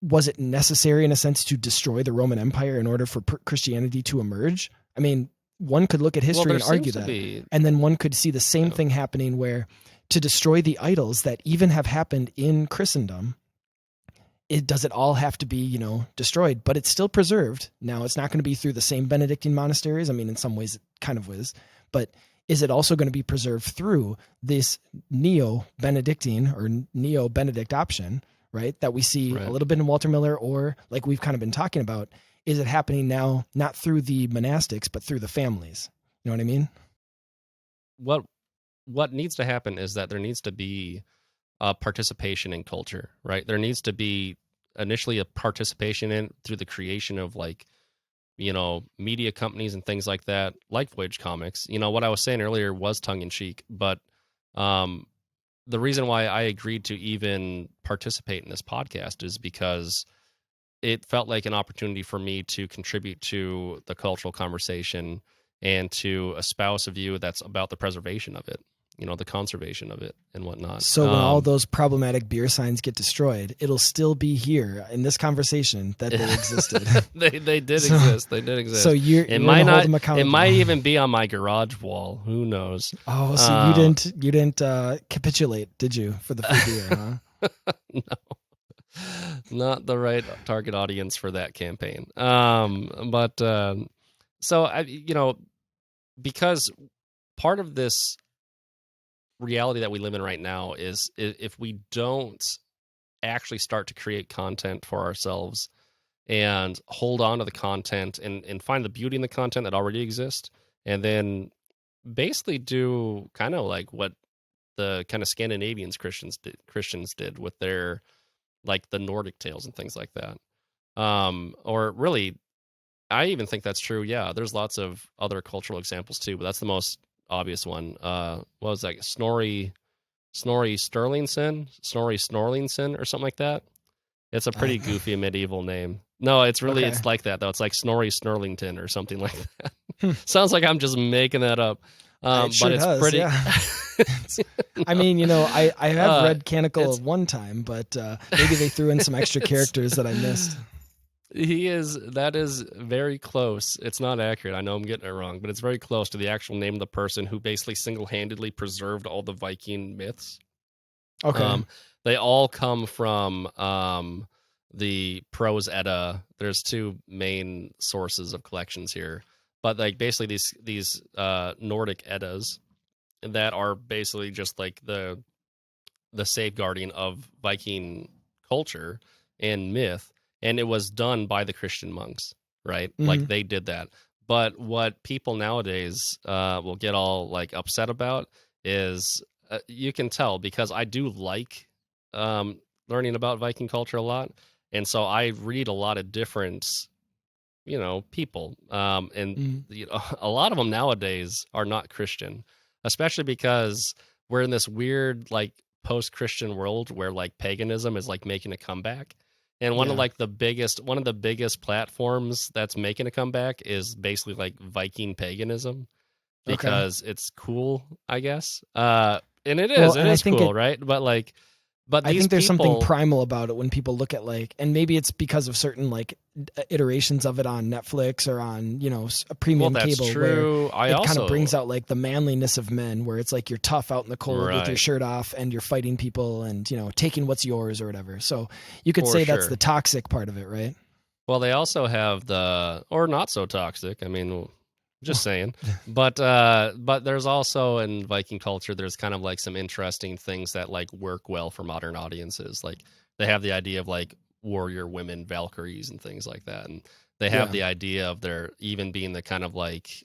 was it necessary in a sense to destroy the Roman Empire in order for Christianity to emerge? I mean, one could look at history and argue that. And then one could see the same thing happening where to destroy the idols that even have happened in Christendom, does it all have to be, destroyed, but it's still preserved. Now, it's not going to be through the same Benedictine monasteries. I mean, in some ways it kind of was, but is it also going to be preserved through this neo-Benedictine or neo-Benedict option, right? That we see a little bit in Walter Miller, or like we've kind of been talking about, is it happening now, not through the monastics, but through the families? You know what I mean? What needs to happen is that there needs to be participation in culture, right? There needs to be initially a participation in through the creation of media companies and things like that, like Voyage Comics. What I was saying earlier was tongue in cheek, but the reason why I agreed to even participate in this podcast is because it felt like an opportunity for me to contribute to the cultural conversation and to espouse a view that's about the preservation of it. The conservation of it and whatnot. So when all those problematic beer signs get destroyed, it'll still be here in this conversation that they existed. They did exist. They did exist. So it might even be on my garage wall. Who knows? Oh, so you didn't capitulate, did you, for the free beer, huh? No, not the right target audience for that campaign. Because part of this reality that we live in right now is if we don't actually start to create content for ourselves and hold on to the content and find the beauty in the content that already exists, and then basically do kind of like what the kind of Scandinavian Christians did with their, like, the Nordic tales and things like that. Or really, I even think that's true. Yeah, there's lots of other cultural examples too, but that's the most obvious one. What was that? Snorri Sturluson or something like that. It's a pretty goofy medieval name. No, it's really it's like that though. It's like Snorri Sturlington or something like that. Sounds like I'm just making that up. But it's pretty. Yeah. I mean, I have read Canticle one time, but maybe they threw in some extra characters that I missed. That is very close. It's not accurate. I know I'm getting it wrong, but it's very close to the actual name of the person who basically single-handedly preserved all the Viking myths. Okay. They all come from the Prose Edda. There's two main sources of collections here, but like basically these Nordic Eddas that are basically just like the safeguarding of Viking culture and myth, and it was done by the Christian monks, right? Mm-hmm. Like they did that. But what people nowadays will get all like upset about is you can tell, because I do like learning about Viking culture a lot, and so I read a lot of different people, and a lot of them nowadays are not Christian, especially because we're in this weird like post-Christian world where like paganism is like making a comeback. And one of the biggest platforms that's making a comeback is basically like Viking paganism, because it's cool, I guess. And it is cool, right? But I think there's something primal about it when people look at like, and maybe it's because of certain like iterations of it on Netflix or on, a premium cable, true. Where it kind of brings out like the manliness of men, where it's like you're tough out in the cold with your shirt off and you're fighting people and, taking what's yours or whatever. So you could say that's the toxic part of it, right? Well, they also have or not so toxic. I mean, just saying. But there's also in Viking culture, there's kind of like some interesting things that like work well for modern audiences. Like they have the idea of like warrior women, Valkyries, and things like that. And they have the idea of there even being the kind of like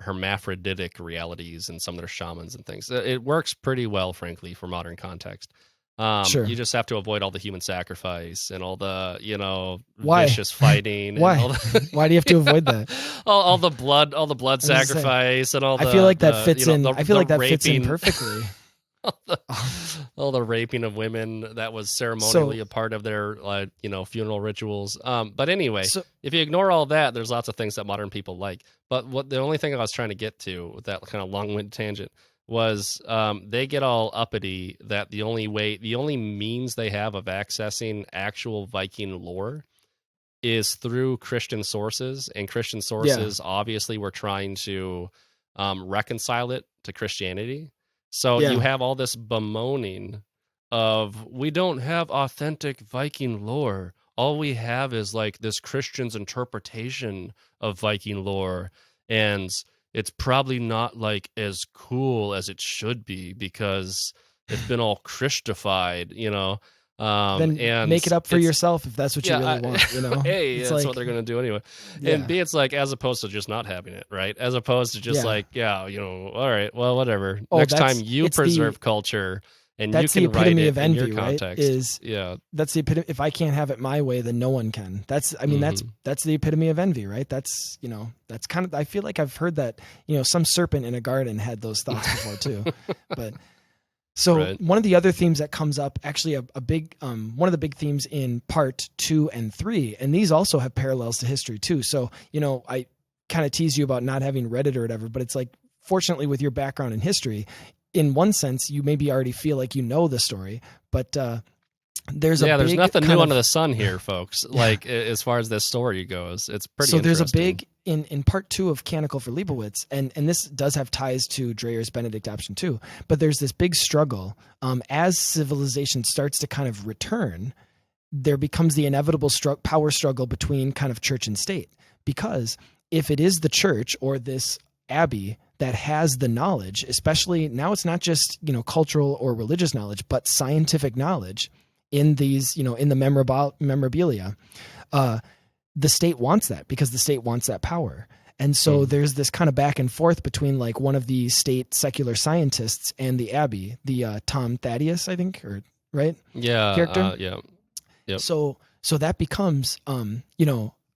hermaphroditic realities in some of their shamans and things. It works pretty well, frankly, for modern context. You just have to avoid all the human sacrifice and all the, vicious fighting. Why? And all the, Why do you have to avoid that? all the blood sacrifice and all the. I feel like that fits in. I feel like that fits in perfectly. all the raping of women that was ceremonially a part of their, funeral rituals. But anyway, if you ignore all that, there's lots of things that modern people like. But the only thing I was trying to get to with that kind of long-winded tangent was they get all uppity that the only means they have of accessing actual Viking lore is through Christian sources, and Christian sources obviously were trying to reconcile it to Christianity. So you have all this bemoaning of, we don't have authentic Viking lore. All we have is like this Christian's interpretation of Viking lore, and it's probably not like as cool as it should be because it's been all Christified, then and make it up for yourself if that's what you really want, Hey, that's what they're going to do anyway. And B, it's like, as opposed to just not having it, right? As opposed to just all right, well, whatever. Next time you preserve culture and you can write it in your context. That's the epitome. If I can't have it my way, then no one can. That's the epitome of envy, right? That's kind of, I feel like I've heard that, some serpent in a garden had those thoughts before too. But so one of the other themes that comes up, actually a big, one of the big themes in part 2 and 3, and these also have parallels to history too. So, I kind of tease you about not having read it or whatever, but it's like, fortunately with your background in history, in one sense, you maybe already feel like you know the story, but there's nothing new under the sun here, folks. Like as far as this story goes, it's pretty. So there's a big in part 2 of Canticle for Leibowitz, and this does have ties to Dreher's Benedict Option too. But there's this big struggle as civilization starts to kind of return. There becomes the inevitable power struggle between kind of church and state, because if it is the church or this abbey that has the knowledge, especially now, it's not just cultural or religious knowledge, but scientific knowledge in these in the memorabilia. The state wants that because the state wants that power, and so there's this kind of back and forth between like one of the state secular scientists and the abbey, the Tom Thaddeus, I think, or right? Character. Yep. So that becomes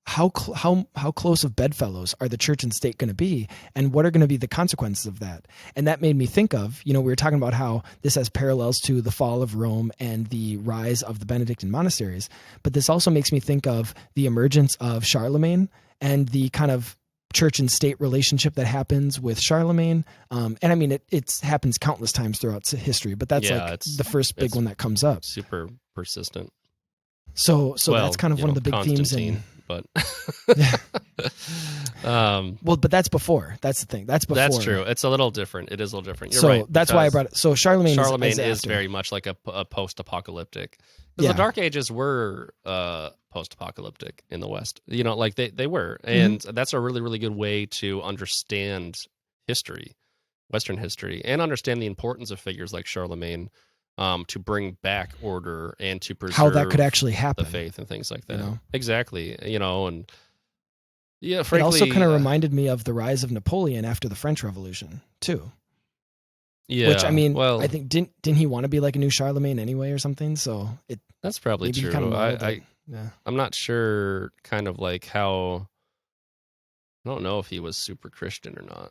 how close of bedfellows are the church and state going to be, and what are going to be the consequences of that? And that made me think of, we were talking about how this has parallels to the fall of Rome and the rise of the Benedictine monasteries, but this also makes me think of the emergence of Charlemagne and the kind of church and state relationship that happens with Charlemagne. And I mean, it happens countless times throughout history, but that's the first big one that comes up. Super persistent. So that's kind of one of the big themes in but well, but that's before. That's the thing. That's before. That's true. It's a little different. It is a little different. You're so right. That's why I brought it. So Charlemagne is very much like a post-apocalyptic. Because the Dark Ages were post-apocalyptic in the West. You know, like they were, and that's a really, really good way to understand history, Western history, and understand the importance of figures like Charlemagne. To bring back order and to preserve how that could actually happen, the faith and things like that. You know? Exactly. You know, and yeah, it frankly, also kind of reminded me of the rise of Napoleon after the French Revolution too. Yeah. Which, I mean, I think didn't he want to be like a new Charlemagne anyway or something? So that's probably true. Kind of I'm not sure kind of like how, I don't know if he was super Christian or not.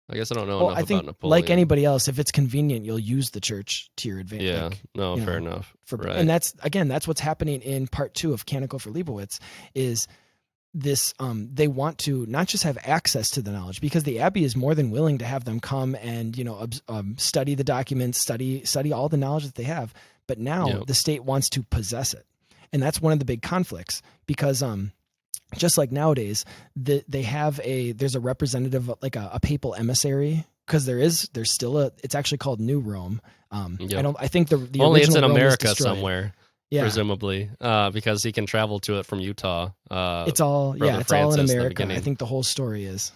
I guess I don't know enough about Napoleon. Like anybody else, if it's convenient, you'll use the church to your advantage. Yeah, fair enough. Right. And that's what's happening in part 2 of Canticle for Leibowitz is this. They want to not just have access to the knowledge, because the Abbey is more than willing to have them come and study the documents, study all the knowledge that they have. But now the state wants to possess it, and that's one of the big conflicts because just like nowadays, there's a representative, like a papal emissary, because there's still it's actually called New Rome. I think the only it's in Rome America somewhere, presumably, because he can travel to it from Utah. It's all in America. I think the whole story is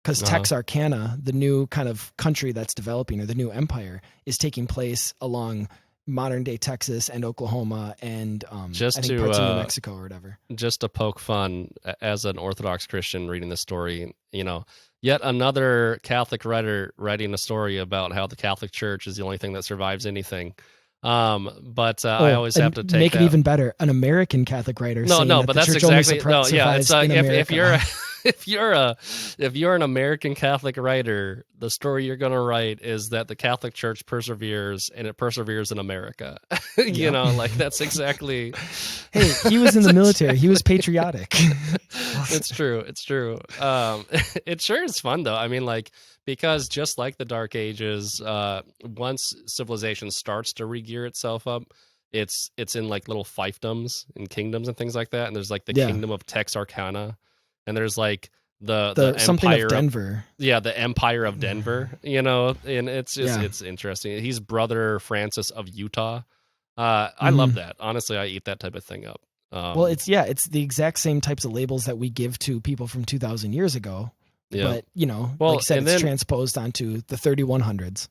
because Texarkana, the new kind of country that's developing, or the new empire, is taking place along modern day Texas and Oklahoma and I think parts of New Mexico or whatever. Just to poke fun, as an Orthodox Christian reading this story, yet another Catholic writer writing a story about how the Catholic Church is the only thing that survives anything. But I always have to take it even better. An American Catholic writer. But that's exactly It's if you're an American Catholic writer, the story you're going to write is that the Catholic Church perseveres, and it perseveres in America. That's exactly. Hey, he was in the military. He was patriotic. It's true. It sure is fun though. I mean, because just like the Dark Ages, once civilization starts to re-gear itself up, it's in little fiefdoms and kingdoms and things like that. And there's the kingdom of Texarkana. And there's the something Empire of Denver. The Empire of Denver, and it's just, it's interesting. He's brother Francis of Utah. I love that. Honestly, I eat that type of thing up. It's the exact same types of labels that we give to people from 2,000 years ago. Yeah. But, like I said, it's transposed onto the 3100s.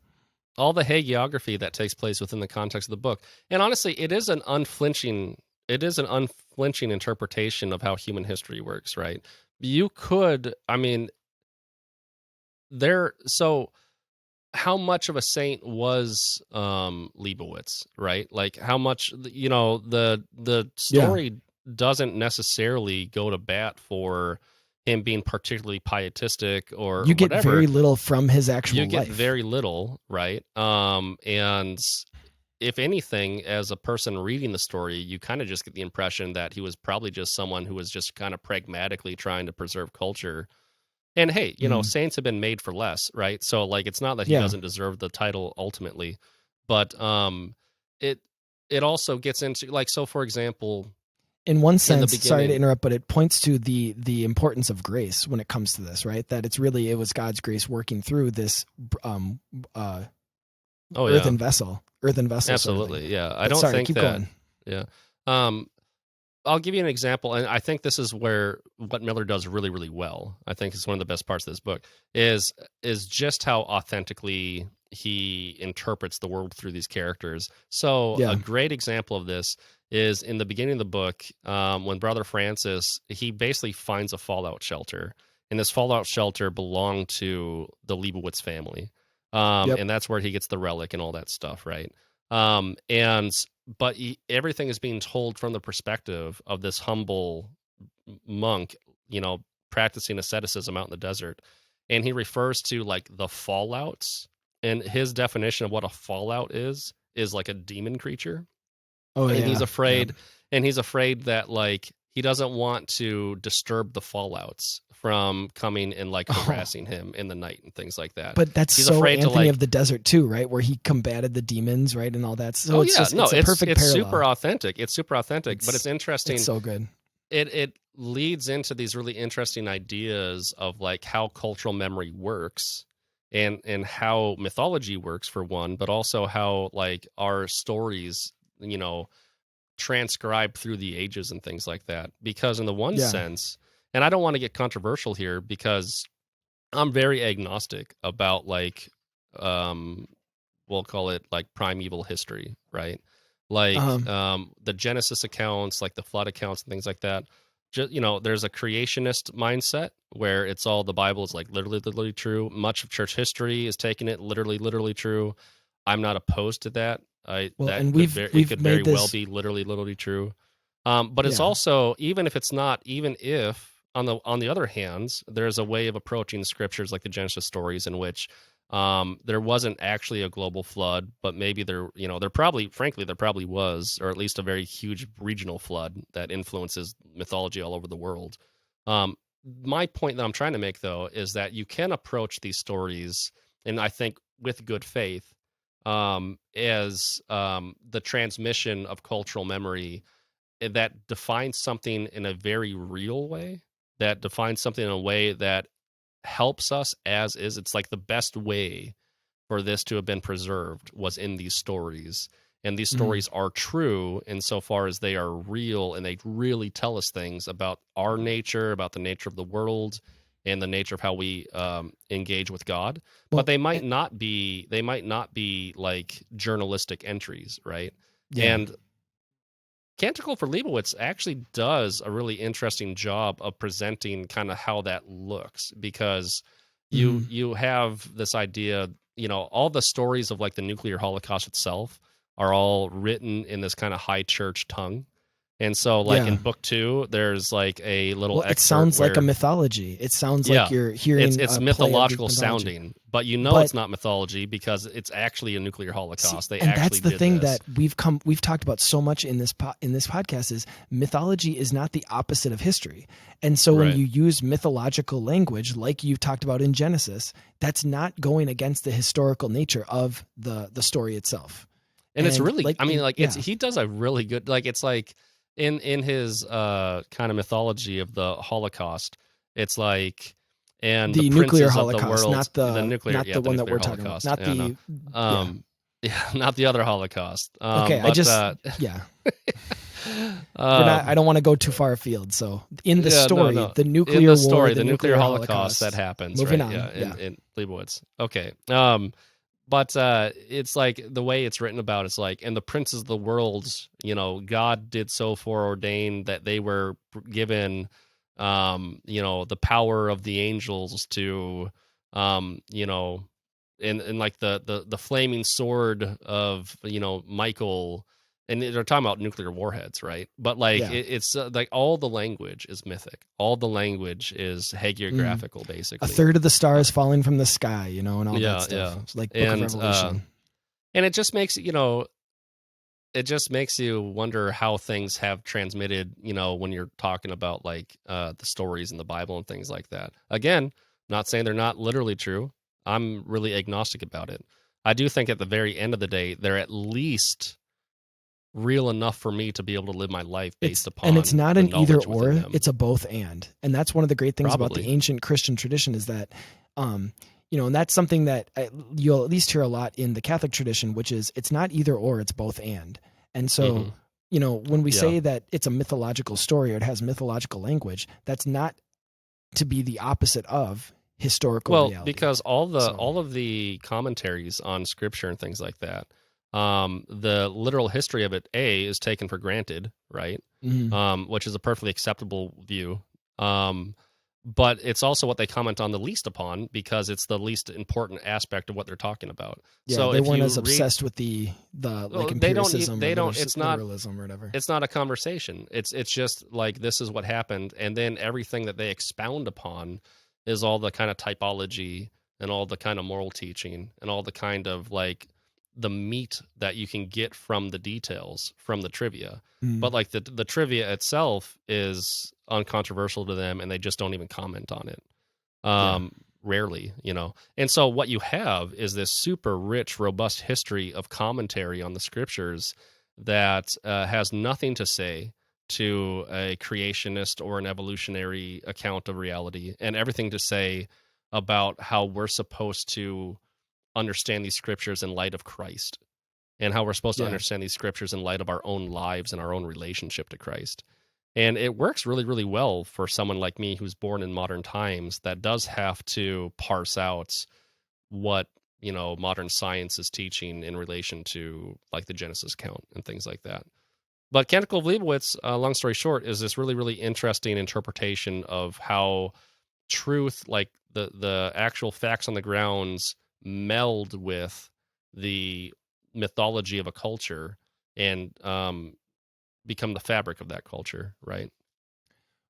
All the hagiography that takes place within the context of the book. And honestly, it is an unflinching interpretation of how human history works, right? You could, so how much of a saint was Leibowitz, right? How much, the story doesn't necessarily go to bat for him being particularly pietistic or you get whatever. Very little from his actual life. You get very little, right? And if anything, as a person reading the story, you kind of just get the impression that he was probably just someone who was just kind of pragmatically trying to preserve culture. And hey, saints have been made for less, right? So it's not that he doesn't deserve the title ultimately, but it also gets into so for example, in one sense, sorry to interrupt, but it points to the importance of grace when it comes to this, right? That it was God's grace working through this earthen vessel. Absolutely, sort of yeah. I don't think keep that. Going. Yeah. I'll give you an example, and I think this is where what Miller does really, really well. I think it's one of the best parts of this book is just how authentically he interprets the world through these characters. So a great example of this is in the beginning of the book, when Brother Francis, he basically finds a fallout shelter, and this fallout shelter belonged to the Leibowitz family. And that's where he gets the relic and all that stuff, right? But everything is being told from the perspective of this humble monk, practicing asceticism out in the desert. And he refers to the fallouts, and his definition of what a fallout is a demon creature. Oh, and he's afraid, and he's afraid that he doesn't want to disturb the fallouts from coming and harassing him in the night and things like that. But that's he's so afraid Anthony of the Desert too, right? Where he combated the demons, right, and all that. So it's a perfect parallel. Super authentic. It's super authentic, but it's interesting. It's so good. it leads into these really interesting ideas of like how cultural memory works and how mythology works for one, but also how like our stories, transcribe through the ages and things like that. Because in the one sense, and I don't want to get controversial here because I'm very agnostic about like we'll call it like primeval history, right? Like the Genesis accounts, like the flood accounts and things like that. Just, there's a creationist mindset where it's all the Bible is like literally true. Much of church history is taking it literally true. I'm not opposed to that. It could very well be literally true. But it's also, even if on the other hand, there's a way of approaching scriptures like the Genesis stories in which there wasn't actually a global flood, but maybe there probably was, or at least a very huge regional flood that influences mythology all over the world. My point that I'm trying to make, though, is that you can approach these stories, and I think with good faith, as the transmission of cultural memory that defines something in a very real way, that defines something in a way that helps us as is. It's like the best way for this to have been preserved was in these stories. And these stories are true insofar as they are real, and they really tell us things about our nature, about the nature of the world, and the nature of how we engage with God. Well, but they might not be like journalistic entries, right? Yeah. And Canticle for Leibowitz actually does a really interesting job of presenting kind of how that looks, because you have this idea, all the stories of like the nuclear holocaust itself are all written in this kind of high church tongue. And so, like in book 2, there's like a little excerpt. It sounds like a mythology. It sounds like you're hearing it's mythological sounding, but it's not mythology because it's actually a nuclear holocaust. And that's the thing that we've talked about so much in this podcast is mythology is not the opposite of history. And so when you use mythological language, like you talked about in Genesis, that's not going against the historical nature of the story itself. And it's really, he does a really good, like, it's like, in his kind of mythology of the Holocaust, it's like, and the nuclear Holocaust, of the world, not the one that we're talking about, not not the other Holocaust. Okay, I don't want to go too far afield. So in the story, the nuclear war, the nuclear Holocaust that happens. Moving on, in Leibowitz. Okay. But it's like the way it's written about is like, and the princes of the world, God did so foreordain that they were given, the power of the angels to, and like the flaming sword of, Michael. And they're talking about nuclear warheads, right? But like it's like all the language is mythic. All the language is hagiographical, basically. A third of the stars falling from the sky, and all that stuff. Yeah. It's like Book of Revelation. And it just makes you wonder how things have transmitted. When you're talking about like the stories in the Bible and things like that. Again, not saying they're not literally true. I'm really agnostic about it. I do think at the very end of the day, they're at least real enough for me to be able to live my life based upon. And it's not an either or, it's a both and. And that's one of the great things about the ancient Christian tradition is that, and that's something that you'll at least hear a lot in the Catholic tradition, which is it's not either or, it's both and. And so, when we say that it's a mythological story or it has mythological language, that's not to be the opposite of historical reality. Because all of the commentaries on scripture and things like that, the literal history of it, is taken for granted, right? Which is a perfectly acceptable view. But it's also what they comment on the least upon because it's the least important aspect of what they're talking about. Yeah, so they weren't as obsessed with the like empiricism, literalism or whatever. It's not a conversation. It's just like this is what happened, and then everything that they expound upon is all the kind of typology and all the kind of moral teaching and all the kind of like the meat that you can get from the details from the trivia. But like the trivia itself is uncontroversial to them and they just don't even comment on it. Rarely, And so what you have is this super rich, robust history of commentary on the scriptures that has nothing to say to a creationist or an evolutionary account of reality, and everything to say about how we're supposed to understand these scriptures in light of Christ, and how we're supposed to understand these scriptures in light of our own lives and our own relationship to Christ. And it works really, really well for someone like me who's born in modern times that does have to parse out what, modern science is teaching in relation to like the Genesis account and things like that. But Canticle of Leibowitz, long story short, is this really, really interesting interpretation of how truth, like the actual facts on the grounds, meld with the mythology of a culture and become the fabric of that culture, right?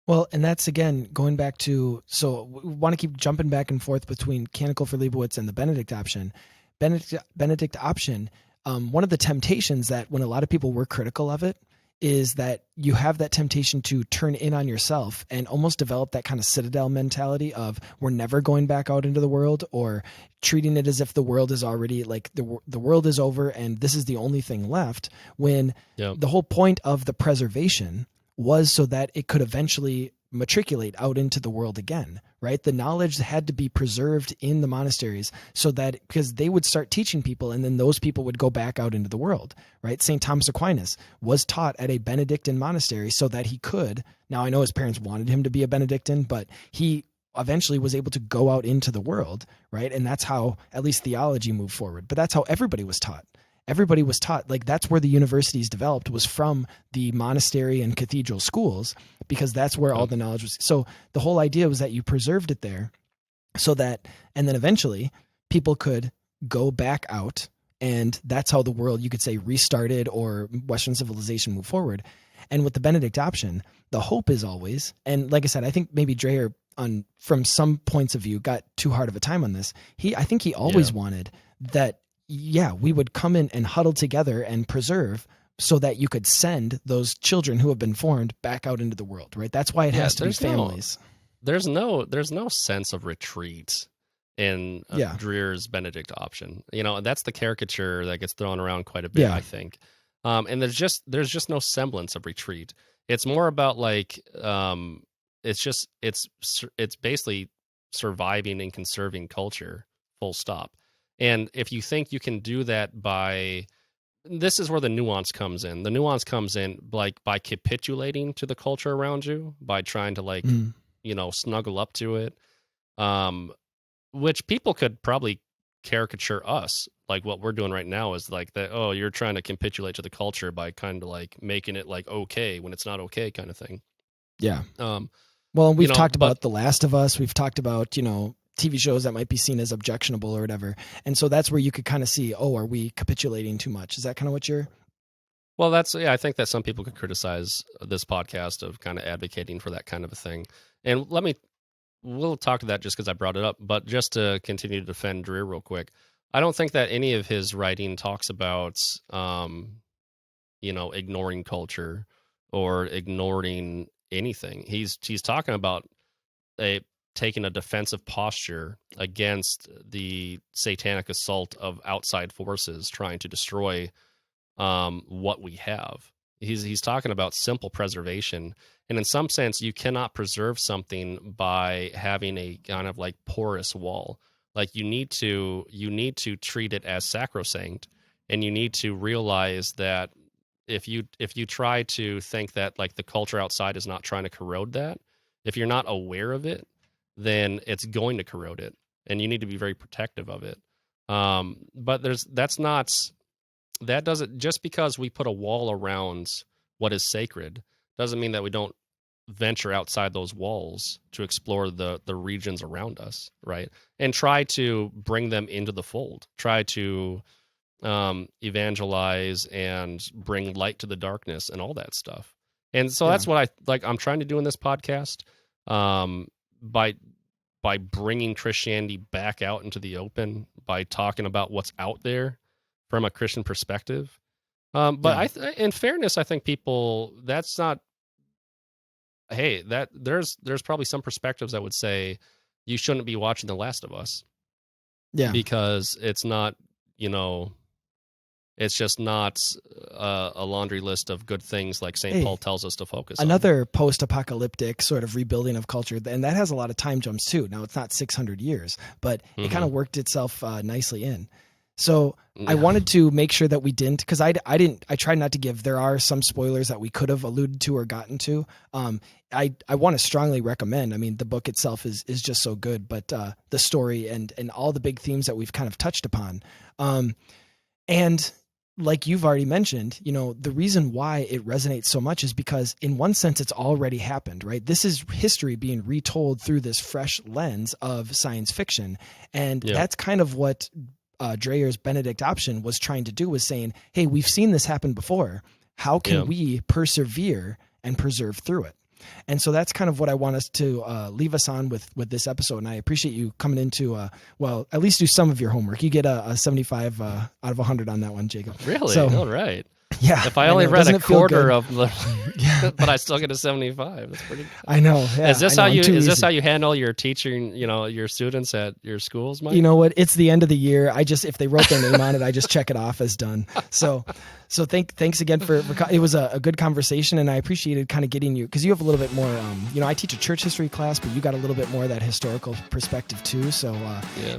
Well, and that's, again, going back to, so we want to keep jumping back and forth between Canticle for Leibowitz and the Benedict Option. Benedict Option, one of the temptations that when a lot of people were critical of it is that you have that temptation to turn in on yourself and almost develop that kind of citadel mentality of we're never going back out into the world, or treating it as if the world is already like the world is over and this is the only thing left, when the whole point of the preservation was so that it could eventually matriculate out into the world again, right? The knowledge had to be preserved in the monasteries so that, because they would start teaching people and then those people would go back out into the world, right? St. Thomas Aquinas was taught at a Benedictine monastery so that he could, now I know his parents wanted him to be a Benedictine, but he eventually was able to go out into the world, right? And that's how at least theology moved forward, but that's how everybody was taught. Everybody was taught, like that's where the universities developed, was from the monastery and cathedral schools, because that's where all the knowledge was. So the whole idea was that you preserved it there so that, and then eventually people could go back out, and that's how the world, you could say, restarted or Western civilization moved forward. And with the Benedict Option, the hope is always, and like I said, I think maybe Dreher from some points of view got too hard of a time on this. I think he always wanted that, we would come in and huddle together and preserve so that you could send those children who have been formed back out into the world, right? That's why it has to be families. There's no sense of retreat in Dreher's Benedict Option. That's the caricature that gets thrown around quite a bit, I think. And there's just no semblance of retreat. It's more about like it's basically surviving and conserving culture, full stop. And if you think you can do that this is where the nuance comes in. The nuance comes in like by capitulating to the culture around you, by trying to snuggle up to it, which people could probably caricature us. Like what we're doing right now is like that, oh, you're trying to capitulate to the culture by kind of like making it like okay when it's not okay kind of thing. Yeah. Well, we've talked about The Last of Us. We've talked about, TV shows that might be seen as objectionable or whatever. And so that's where you could kind of see, are we capitulating too much? Is that kind of what you're... Well, I think that some people could criticize this podcast of kind of advocating for that kind of a thing. And we'll talk to that just because I brought it up, but just to continue to defend Dreher real quick, I don't think that any of his writing talks about, ignoring culture or ignoring anything. He's talking about taking a defensive posture against the satanic assault of outside forces trying to destroy what we have. He's talking about simple preservation, and in some sense, you cannot preserve something by having a kind of like porous wall. Like you need to treat it as sacrosanct, and you need to realize that if you try to think that like the culture outside is not trying to corrode that, if you're not aware of it, then it's going to corrode it, and you need to be very protective of it. But that doesn't, just because we put a wall around what is sacred doesn't mean that we don't venture outside those walls to explore the regions around us, right? And try to bring them into the fold, try to evangelize and bring light to the darkness and all that stuff. And so that's what I'm trying to do in this podcast. By bringing Christianity back out into the open, by talking about what's out there from a Christian perspective. But in fairness, I think people, that's not, hey, that there's probably some perspectives that would say you shouldn't be watching The Last of Us. Yeah. Because it's not, It's just not a laundry list of good things like St. Paul tells us to focus on. Another post-apocalyptic sort of rebuilding of culture, and that has a lot of time jumps too. Now, it's not 600 years, but it kind of worked itself nicely in. So I wanted to make sure that we didn't, because I tried not to give. There are some spoilers that we could have alluded to or gotten to. I want to strongly recommend. I mean, the book itself is just so good, but the story and all the big themes that we've kind of touched upon, and like you've already mentioned, the reason why it resonates so much is because in one sense it's already happened, right? This is history being retold through this fresh lens of science fiction. And that's kind of what Dreher's Benedict Option was trying to do, was saying, hey, we've seen this happen before. How can we persevere and preserve through it? And so that's kind of what I want us to leave us on with this episode. And I appreciate you coming into, at least do some of your homework. You get a 75 out of 100 on that one, Jacob. Really? So, all right. Yeah. If I only read a quarter of the, but I still get a 75. That's pretty good. I know. Yeah, is this how you handle your teaching, your students at your schools, Mike? You know what? It's the end of the year. If they wrote their name on it, I just check it off as done. So thanks again for it was a good conversation, and I appreciated kind of getting you, because you have a little bit more, I teach a church history class, but you got a little bit more of that historical perspective too. So,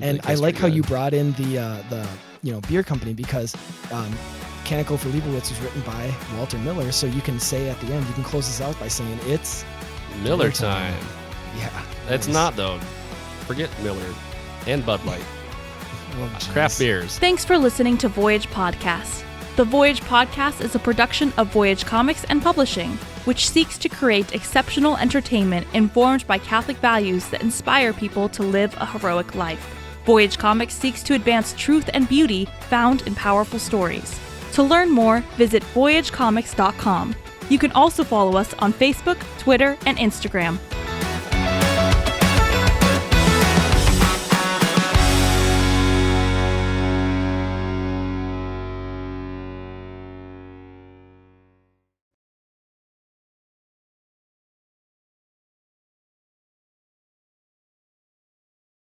and I like how you brought in the beer company, because, Canticle for Leibowitz was written by Walter Miller, so you can say at the end, you can close this out by saying it's Miller time. Yeah. It's not, though. Forget Miller and Bud Light. Craft beers. Thanks for listening to Voyage Podcast. The Voyage Podcast is a production of Voyage Comics and Publishing, which seeks to create exceptional entertainment informed by Catholic values that inspire people to live a heroic life. Voyage Comics seeks to advance truth and beauty found in powerful stories. To learn more, visit voyagecomics.com. You can also follow us on Facebook, Twitter, and Instagram.